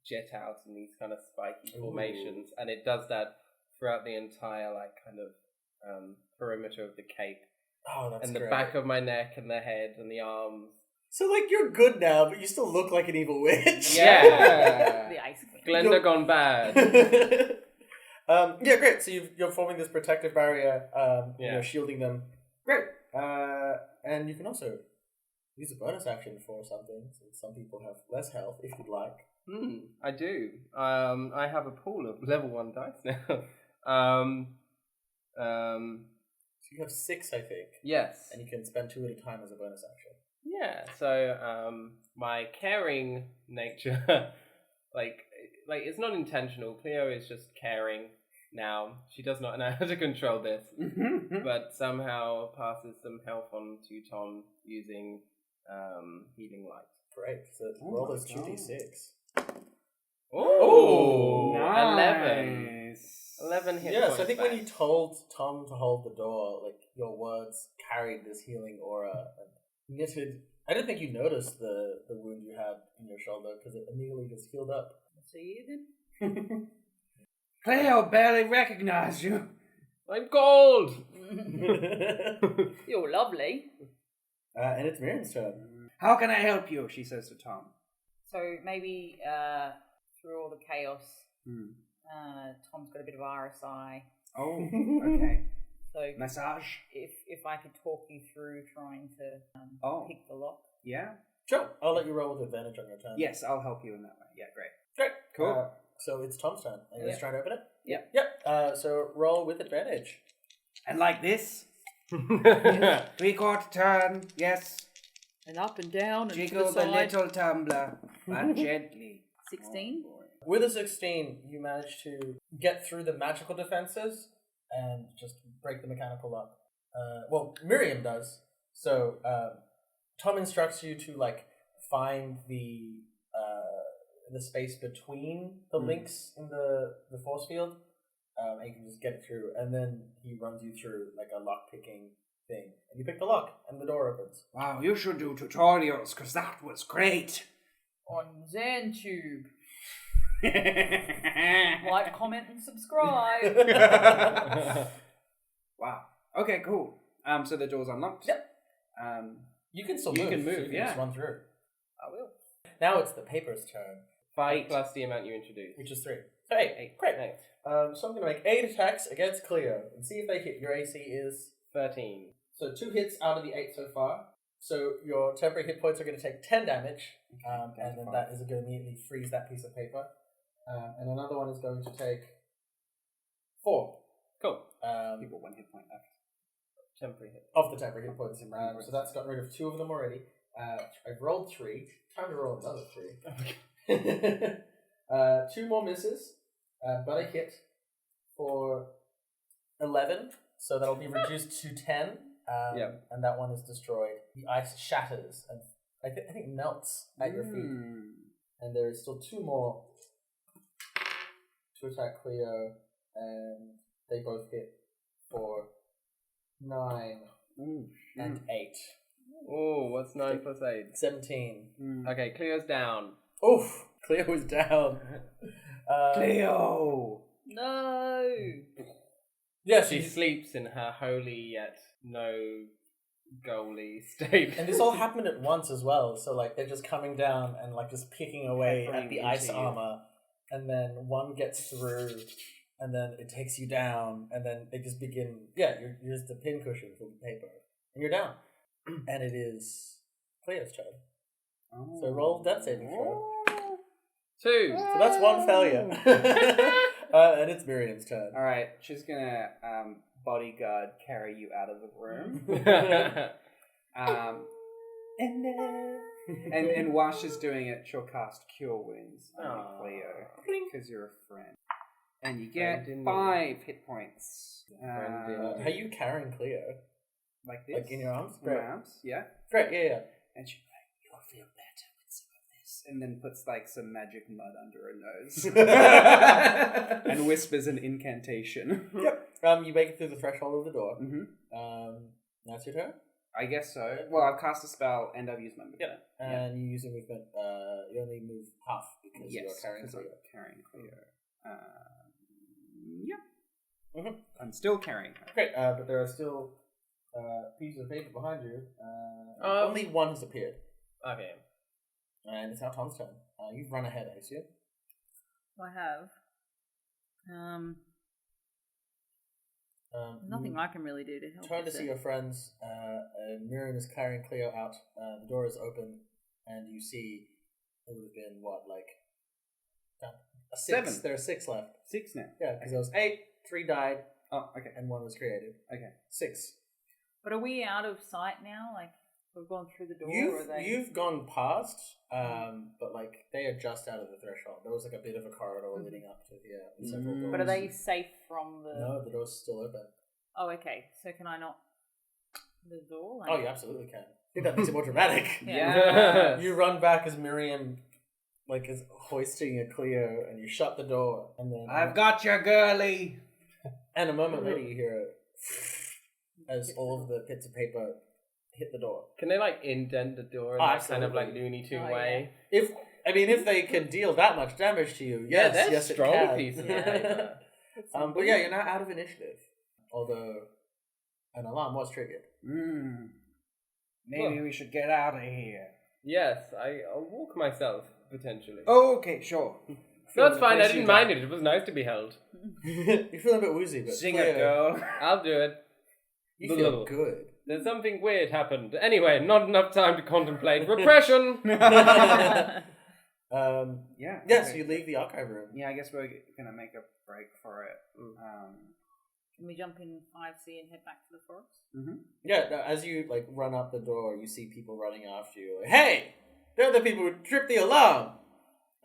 jet out in these kind of spiky formations, and it does that throughout the entire like kind of perimeter of the cape,
Oh, that's
and the
great.
back of my neck, and the head, and the arms.
So, like, you're good now, but you still look like an evil witch.
Yeah,
The ice cream.
Glenda gone bad.
Yeah, great. So you're forming this protective barrier,
Yeah.
shielding them. Great. And you can also use a bonus action for something, since some people have less health, if you'd like.
I do. I have a pool of level 1 dice now.
So you have 6, I think.
Yes.
And you can spend 2 at a time as a bonus action.
Yeah, so my caring nature, like it's not intentional. Cleo is just caring now. She does not know how to control this, but somehow passes some health on to Tom using healing light.
Great. So roll those 2d6.
Oh,
Nice.
11 hit
Yeah,
points
so I think
back.
when you told Tom to hold the door, like, your words carried this healing aura and knitted. I didn't think you noticed the wound you had in your shoulder, because it immediately just healed up.
See you then.
Cleo barely recognized you.
I'm gold!
You're lovely.
And it's Miriam's turn.
How can I help you? She says to Tom.
So maybe through all the chaos, Tom's got a bit of RSI.
Oh, okay.
So
Massage?
if I could talk you through trying to pick the lock.
Yeah?
Sure. I'll let you roll with advantage on your turn.
Yes, I'll help you in that way. Yeah, great.
Great.
Cool.
So it's Tom's turn. And you're just trying to open it?
Yep.
Yep. So roll with advantage.
And like this? 3/4 turn, yes.
And up and down and
Jiggle
to the
the
side.
little tumbler, but gently.
16.
With a 16, you manage to get through the magical defenses and just break the mechanical lock. Well, Miriam does. So Tom instructs you to, like, find the space between the links in the force field, and you can just get it through. And then he runs you through like a lock picking thing, and you pick the lock, and the door opens.
Wow, you should do tutorials, because that was great.
On ZanTube. Like, comment, and subscribe.
Wow. Okay, cool. So the door's unlocked.
Yep. You can still move.
You can
so
move,
you can
yeah.
just run through.
I will.
Now it's the paper's turn,
Fight plus the amount you introduced.
which is 3. So 8. Great.
Thanks.
So I'm going to make 8 attacks against Cleo and see if they hit. Your AC is
13.
so 2 hits out of the 8 so far. So your temporary hit points are going to take 10 damage, and then that is going to immediately freeze that piece of paper. And another one is going to take 4.
Cool.
You've got 1 hit point left.
Temporary hit.
Of the temporary hit points. So that's got rid of 2 of them already. I've rolled 3. Time to roll another 3. 2 more misses, but a hit for 11. So that'll be reduced to 10. And that one is destroyed. The ice shatters and I think melts at your feet. And there is still 2 more to attack Cleo, and they both hit for 9 and 8.
Oh, what's 9 plus 8?
17.
Okay, Cleo's down.
Oof! Cleo is down.
Cleo!
No.
Yeah,
She sleeps in her holy yet no goalie state.
And this all happened at once as well. So like they're just coming down and like just picking away at the ice armor, and then one gets through, and then it takes you down, and then they just begin. Yeah, you're just a pincushion for the paper, and you're down. And it is Cleo's turn.
Oh.
So roll death saving throw.
2.
So that's 1 failure. And it's Miriam's turn.
Alright, she's gonna bodyguard carry you out of the room. And while she's doing it, she'll cast Cure Wounds on you, Cleo, because you're a friend. And you get 5 hit points.
How are you carrying Cleo?
Like this?
Like in your arms?
In my arms, yeah.
Great, yeah.
And she's like, you'll feel better with some of this. And then puts like some magic mud under her nose. And whispers an incantation.
Yep. You make it through the threshold of the door.
Mm-hmm.
That's your turn?
I guess so. Well, I've cast a spell and I've used my movement.
And you use your movement. You only move half because you are carrying Cleo.
I'm carrying Cleo. I'm still carrying her.
Great, but there are still pieces of paper behind you. Only one has appeared.
Okay.
And it's now Tom's turn. You've run ahead, I assume.
I have. Nothing I can really do to help.
Turn to
is
see
it?
your friends. Miriam is carrying Cleo out. The door is open, and you see it would have been a 6.
7.
There are 6 left.
6 now.
Yeah, because there was 8, 3 died,
Oh, okay.
and 1 was created.
Okay.
6.
But are we out of sight now? Like, we've gone through the door, or are they...
You've gone past, but like they are just out of the threshold. There was like a bit of a corridor leading up to here. And several doors.
But are they safe from the...
No, the door's still open.
Oh, okay. So can I not... The door? Like...
Oh, you absolutely can. I think that makes it more dramatic.
Yeah.
You run back as Miriam like is hoisting a Cleo, and you shut the door, and then
I've got you, girly.
And a moment later, you hear it as all of the bits of paper hit the door.
Can they like indent the door in
Oh,
that kind of
absolutely.
like Looney Tune
Oh,
way?
If they can deal that much damage to you, yes,
they're
yes,
strong
it can.
pieces of paper.
But yeah, you're now out of initiative. Although an alarm was triggered.
Maybe we should get out of here.
Yes, I'll walk myself potentially.
Oh, okay, sure.
No, it's fine. I didn't mind it. It was nice to be held.
You feel a bit woozy, but
Sing
Cleo,
it, girl.
I'll do it.
You feel good.
There's something weird happened. Anyway, not enough time to contemplate repression.
Yeah.
Yeah, so you leave the archive room.
Yeah, I guess we're gonna make a break for it.
Can we jump in 5C and head back to the forest?
Yeah, no, as you like run up the door, you see people running after you. Like, hey, they're the people who tripped the alarm.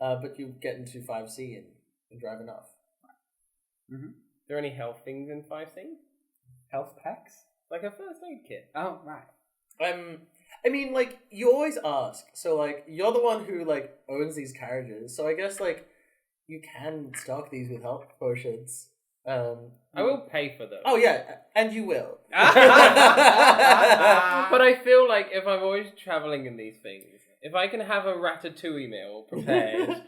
But you get into 5C and driving off.
Are there any health things in 5C?
Health packs?
Like a first aid kit?
Oh, right.
I mean, like, you always ask. So, like, you're the one who, like, owns these carriages. So I guess, like, you can stock these with health potions.
I will pay for them.
Oh, yeah, and you will.
But I feel like if I'm always traveling in these things, if I can have a ratatouille meal prepared,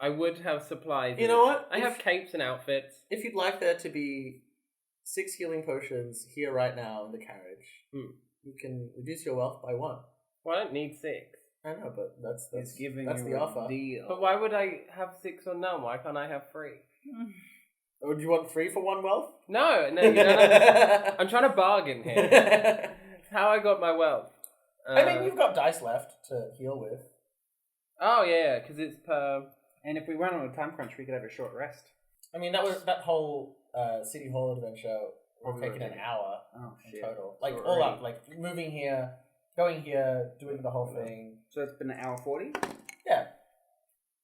I would have supplies.
You know what?
I have capes and outfits.
If you'd like there to be 6 healing potions here right now in the carriage, you can reduce your wealth by 1.
Well, I don't need 6.
I know, but that's
giving
that's
you
the
a
offer.
deal.
But why would I have 6 or none? Why can't I have 3?
Or do you want 3 for 1 wealth?
No, you don't have I'm trying to bargain here. It's how I got my wealth.
I mean, you've got dice left to heal with.
Oh, yeah, because it's per...
And if we went on a time crunch, we could have a short rest.
I mean, that whole City Hall adventure would have taken an hour in total. Like, all up, like, moving here, going here, doing the whole thing.
So it's been an hour 40?
Yeah.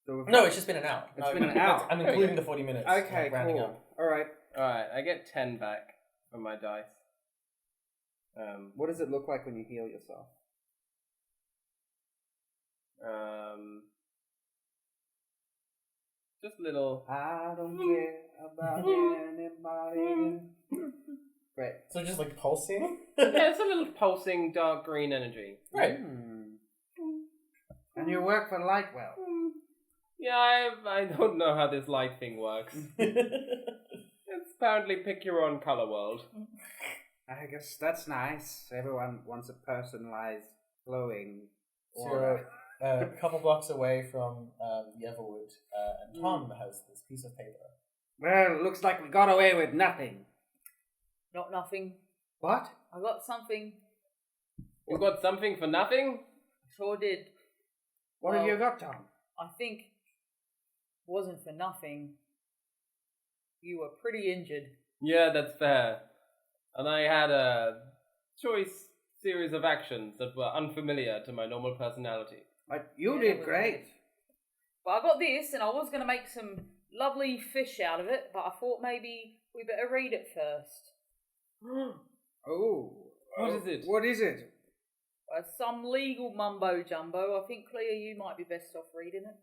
So
No, it's just been an hour.
It's been an hour.
I'm including the 40 minutes.
Okay,
like, rounding
cool.
up.
Alright.
Alright, I get 10 back from my dice.
What does it look like when you heal yourself?
Just little...
I don't care about anybody. Great.
So just like pulsing?
Yeah, it's a little pulsing dark green energy.
Right.
And you work for Lightwell.
Yeah, I don't know how this light thing works. It's apparently pick your own color world.
I guess that's nice. Everyone wants a personalized, glowing
So
aura.
a couple blocks away from the Everwood, and Tom has this piece of paper.
Well, looks like we got away with nothing.
Not nothing.
What?
I got something.
You got something for nothing?
Sure did.
What have you got, Tom?
I think wasn't for nothing. You were pretty injured.
Yeah, that's fair. And I had a choice series of actions that were unfamiliar to my normal personality.
But you
Yeah,
did
well,
great.
But I got this, and I was going to make some lovely fish out of it, but I thought maybe we better read it first.
Oh.
What is it?
What is it?
Some legal mumbo jumbo. I think, Cleo, you might be best off reading it.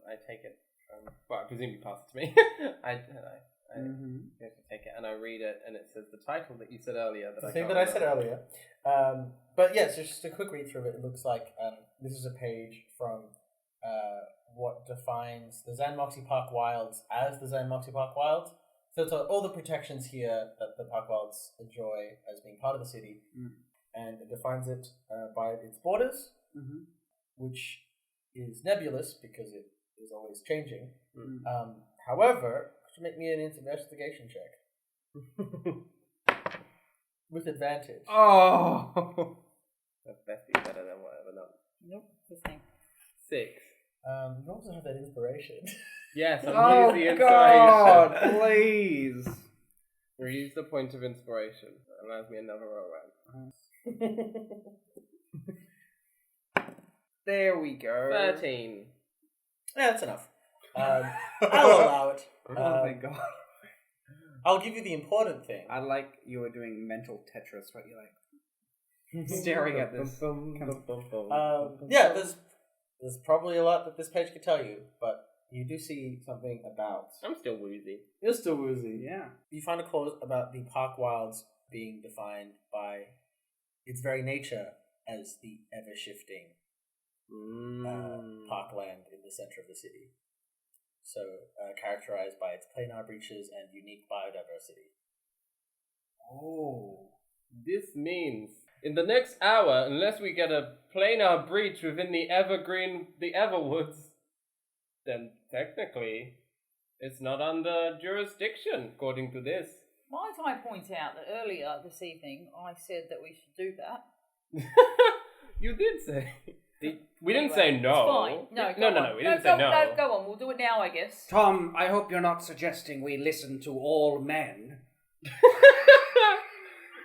I take it. Well, I presume you pass it to me. I have to take it, and I read it, and it says the title that you said earlier.
The thing that I said earlier. But yeah, so just a quick read through of it. It looks like this is a page from what defines the xan'moxie Parkwilds as the xan'moxie Parkwilds. So it's all the protections here that the Parkwilds enjoy as being part of the city. And it defines it by its borders, which is nebulous because it is always changing. However, could you make me an investigation check? With advantage.
Oh! That's better than whatever number.
Nope, the same.
6.
You also have that inspiration.
Yes, I'm
Oh,
the inspiration.
God, please.
Reuse the point of inspiration. That allows me another roll round.
There we go.
13.
Yeah, that's enough. I'll allow it.
Oh my God.
I'll give you the important thing.
I like you were doing mental Tetris, what you like staring at this.
Yeah, there's probably a lot that this page could tell you, but you do see something about...
I'm still woozy.
You're still woozy.
Yeah.
You find a clause about the Parkwilds being defined by its very nature as the ever-shifting parkland in the center of the city. So, characterized by its planar breaches and unique biodiversity.
Oh. This means in the next hour, unless we get a planar breach within the Everwoods, then technically it's not under jurisdiction, according to this.
Might I point out that earlier this evening I said that we should do that?
You did say. We didn't
Anyway,
say no.
It's fine. No, go on.
We didn't say no.
No, go on. We'll do it now, I guess.
Tom, I hope you're not suggesting we listen to all men.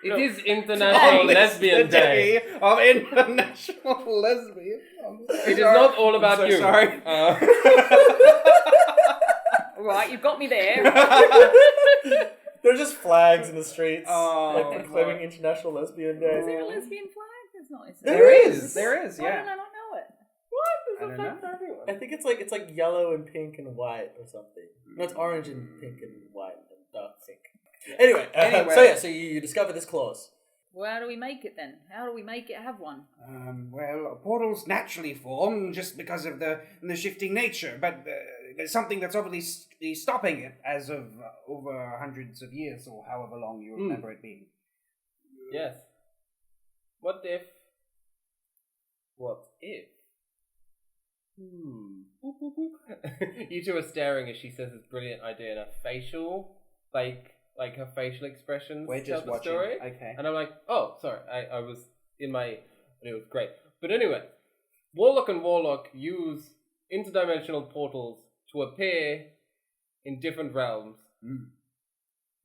It is International Lesbian Day.
Of International Lesbian.
It is not all about
I'm so
you.
sorry.
Right, you've got me there.
There are just flags in the streets,
Oh,
like proclaiming International Lesbian Day.
Is there a lesbian flag? There's not.
There is.
There is,
Why
yeah.
don't I not know it?
I don't know.
For everyone.
I think it's like yellow and pink and white or something. No, it's orange and pink and white and dark pink. Anyway, so you discover this clause.
Well, how do we make it then? How do we make it have one?
Well, portals naturally form just because of the shifting nature, but there's something that's obviously stopping it as of over hundreds of years or however long you remember it being.
Yes. What if? You two are staring as she says this brilliant idea in a facial, like her facial expressions
We're
tell
just
the
watching.
story.
Okay.
And I'm like, oh, sorry, I was in my, and it was great. But anyway, Warlock and Warlock use interdimensional portals to appear in different realms.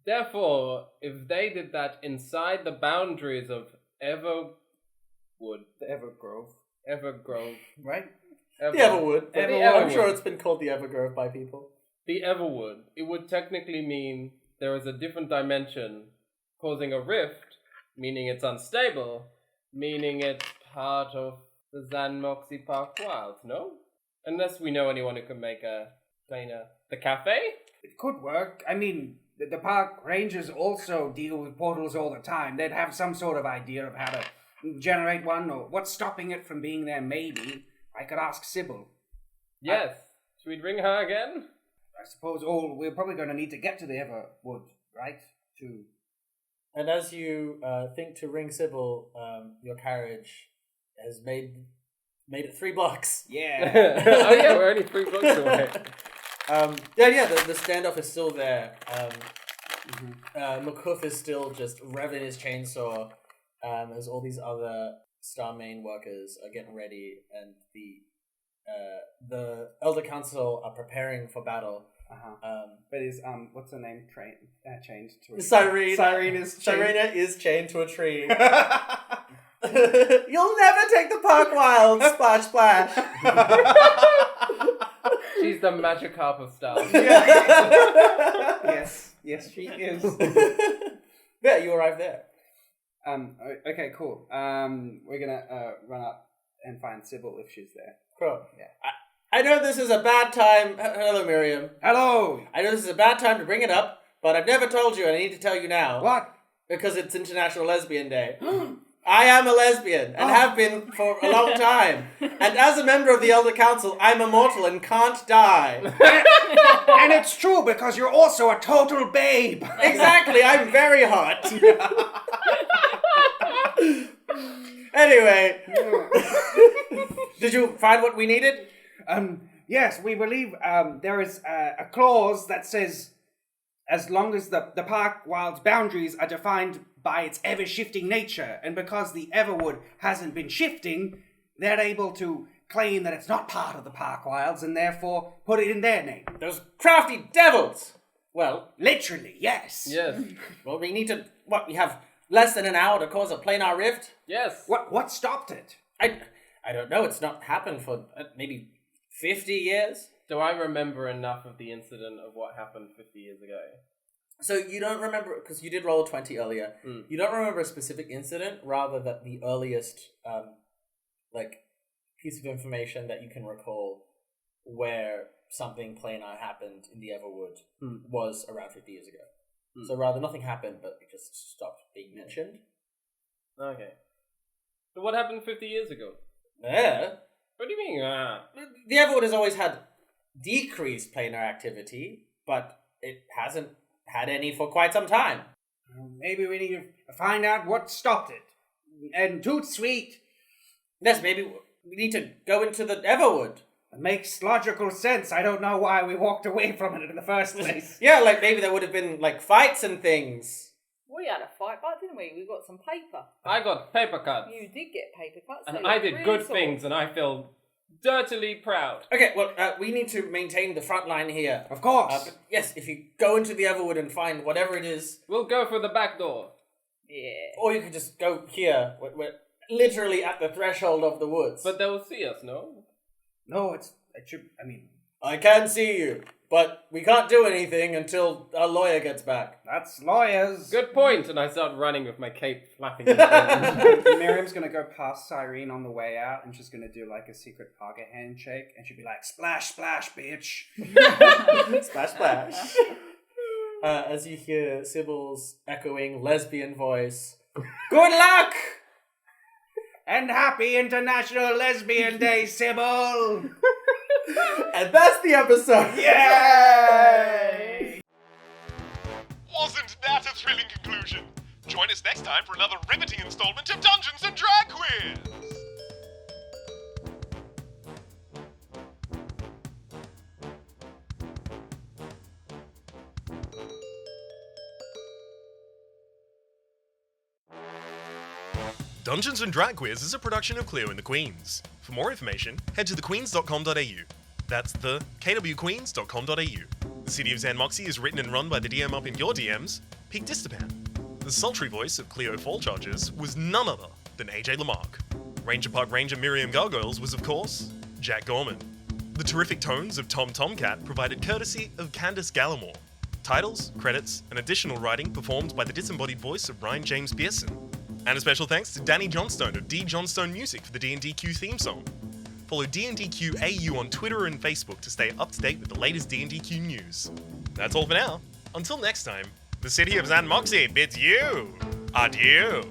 Therefore, if they did that inside the boundaries of Everwood,
The Evergrove.
right?
The Everwood.
The
I'm
Everwood.
sure it's been called the Evergrove by people.
The Everwood. It would technically mean there is a different dimension causing a rift, meaning it's unstable, meaning it's part of the xan'moxie Parkwilds, no? Unless we know anyone who can make a planar... The cafe?
It could work. I mean, the park rangers also deal with portals all the time. They'd have some sort of idea of how to generate one or what's stopping it from being there, maybe. I could ask Sybil.
Yes. Should we ring her again?
I suppose we're probably going to need to get to the Everwood, right?
And as you think to ring Sybil, your carriage has made it 3 blocks.
Yeah.
Oh yeah, we're only 3 blocks away.
The standoff is still there. McCuff is still just revving his chainsaw as all these other Star Main workers are getting ready, and the Elder Council are preparing for battle.
But is what's her name? Changed to a
Cyrena is chained to a tree. You'll never take the Parkwilds, splash splash.
She's the Magikarp of stars.
Yes, she is.
Yeah, you arrive there.
Okay, cool. We're gonna run up and find Sybil if she's there.
Cool. Yeah. I know this is a bad time. Hello, Miriam.
Hello.
I know this is a bad time to bring it up, but I've never told you, and I need to tell you now.
What?
Because it's International Lesbian Day. I am a lesbian, and have been for a long time. And as a member of the Elder Council, I'm immortal and can't die.
And it's true because you're also a total babe.
Exactly, I'm very hot. Anyway, did you find what we needed?
Yes, we believe there is a clause that says as long as the Parkwild's boundaries are defined by its ever-shifting nature, and because the Everwood hasn't been shifting, they're able to claim that it's not part of the Parkwilds and therefore put it in their name.
Those crafty devils! Well,
Literally, yes.
Yes.
well, we need to... What, we have less than an hour to cause a planar rift?
Yes.
What stopped it?
I don't know, it's not happened for maybe 50 years?
Do I remember enough of the incident of what happened 50 years ago?
So you don't remember, because you did roll a 20 earlier, you don't remember a specific incident, rather that the earliest, piece of information that you can recall where something planar happened in the Everwood was around 50 years ago. So rather, nothing happened, but it just stopped being mentioned.
Okay. So what happened 50 years ago?
Yeah.
What do you mean?
The Everwood has always had decreased planar activity, but it hasn't had any for quite some time.
Maybe we need to find out what stopped it. And toot sweet.
Yes, maybe we need to go into the Everwood.
It makes logical sense. I don't know why we walked away from it in the first place.
Yeah, like maybe there would have been fights and things.
We had a fight back, didn't we? We got some paper.
I got paper cuts.
You did get paper cuts.
And
so
I
you're
did
really
good
sore.
things, and I feel dirtily proud.
Okay, well, we need to maintain the front line here.
Of course.
But yes, if you go into the Everwood and find whatever it is,
We'll go for the back door.
Yeah.
or you could just go here. We're literally at the threshold of the woods.
But they will see us, no?
No, it should,
I can see you, but we can't do anything until our lawyer gets back.
That's lawyers.
Good point. And I start running with my cape flapping. in the wind.
Miriam's gonna go past Cyrene on the way out, and she's gonna do like a secret Parker handshake, and she'll be like, "Splash, splash, bitch."
Splash, splash. As you hear Sybil's echoing lesbian voice, "Good luck!"
And happy International Lesbian Day, Sybil!
And that's the episode.
Yay!
Wasn't that a thrilling conclusion? Join us next time for another riveting installment of Dungeons and Drag Quiz! Dungeons and Drag Quiz is a production of Cleo and the Queens. For more information, head to thequeens.com.au. That's the kwqueens.com.au. The City of xan'moxie is written and run by the DM up in your DMs, Pete Distapan. The sultry voice of Cleo Fallcharges was none other than AJ Lamarck. Ranger Park Ranger Miriam Gargoyles was, of course, Jack Gorman. The terrific tones of Tomcat provided courtesy of Candace Gallimore. Titles, credits, and additional writing performed by the disembodied voice of Ryan James Pearson. And a special thanks to Danny Johnstone of D Johnstone Music for the D&DQ theme song. Follow D&DQ AU on Twitter and Facebook to stay up to date with the latest D&DQ news. That's all for now. Until next time, the City of xan'moxie bids you adieu.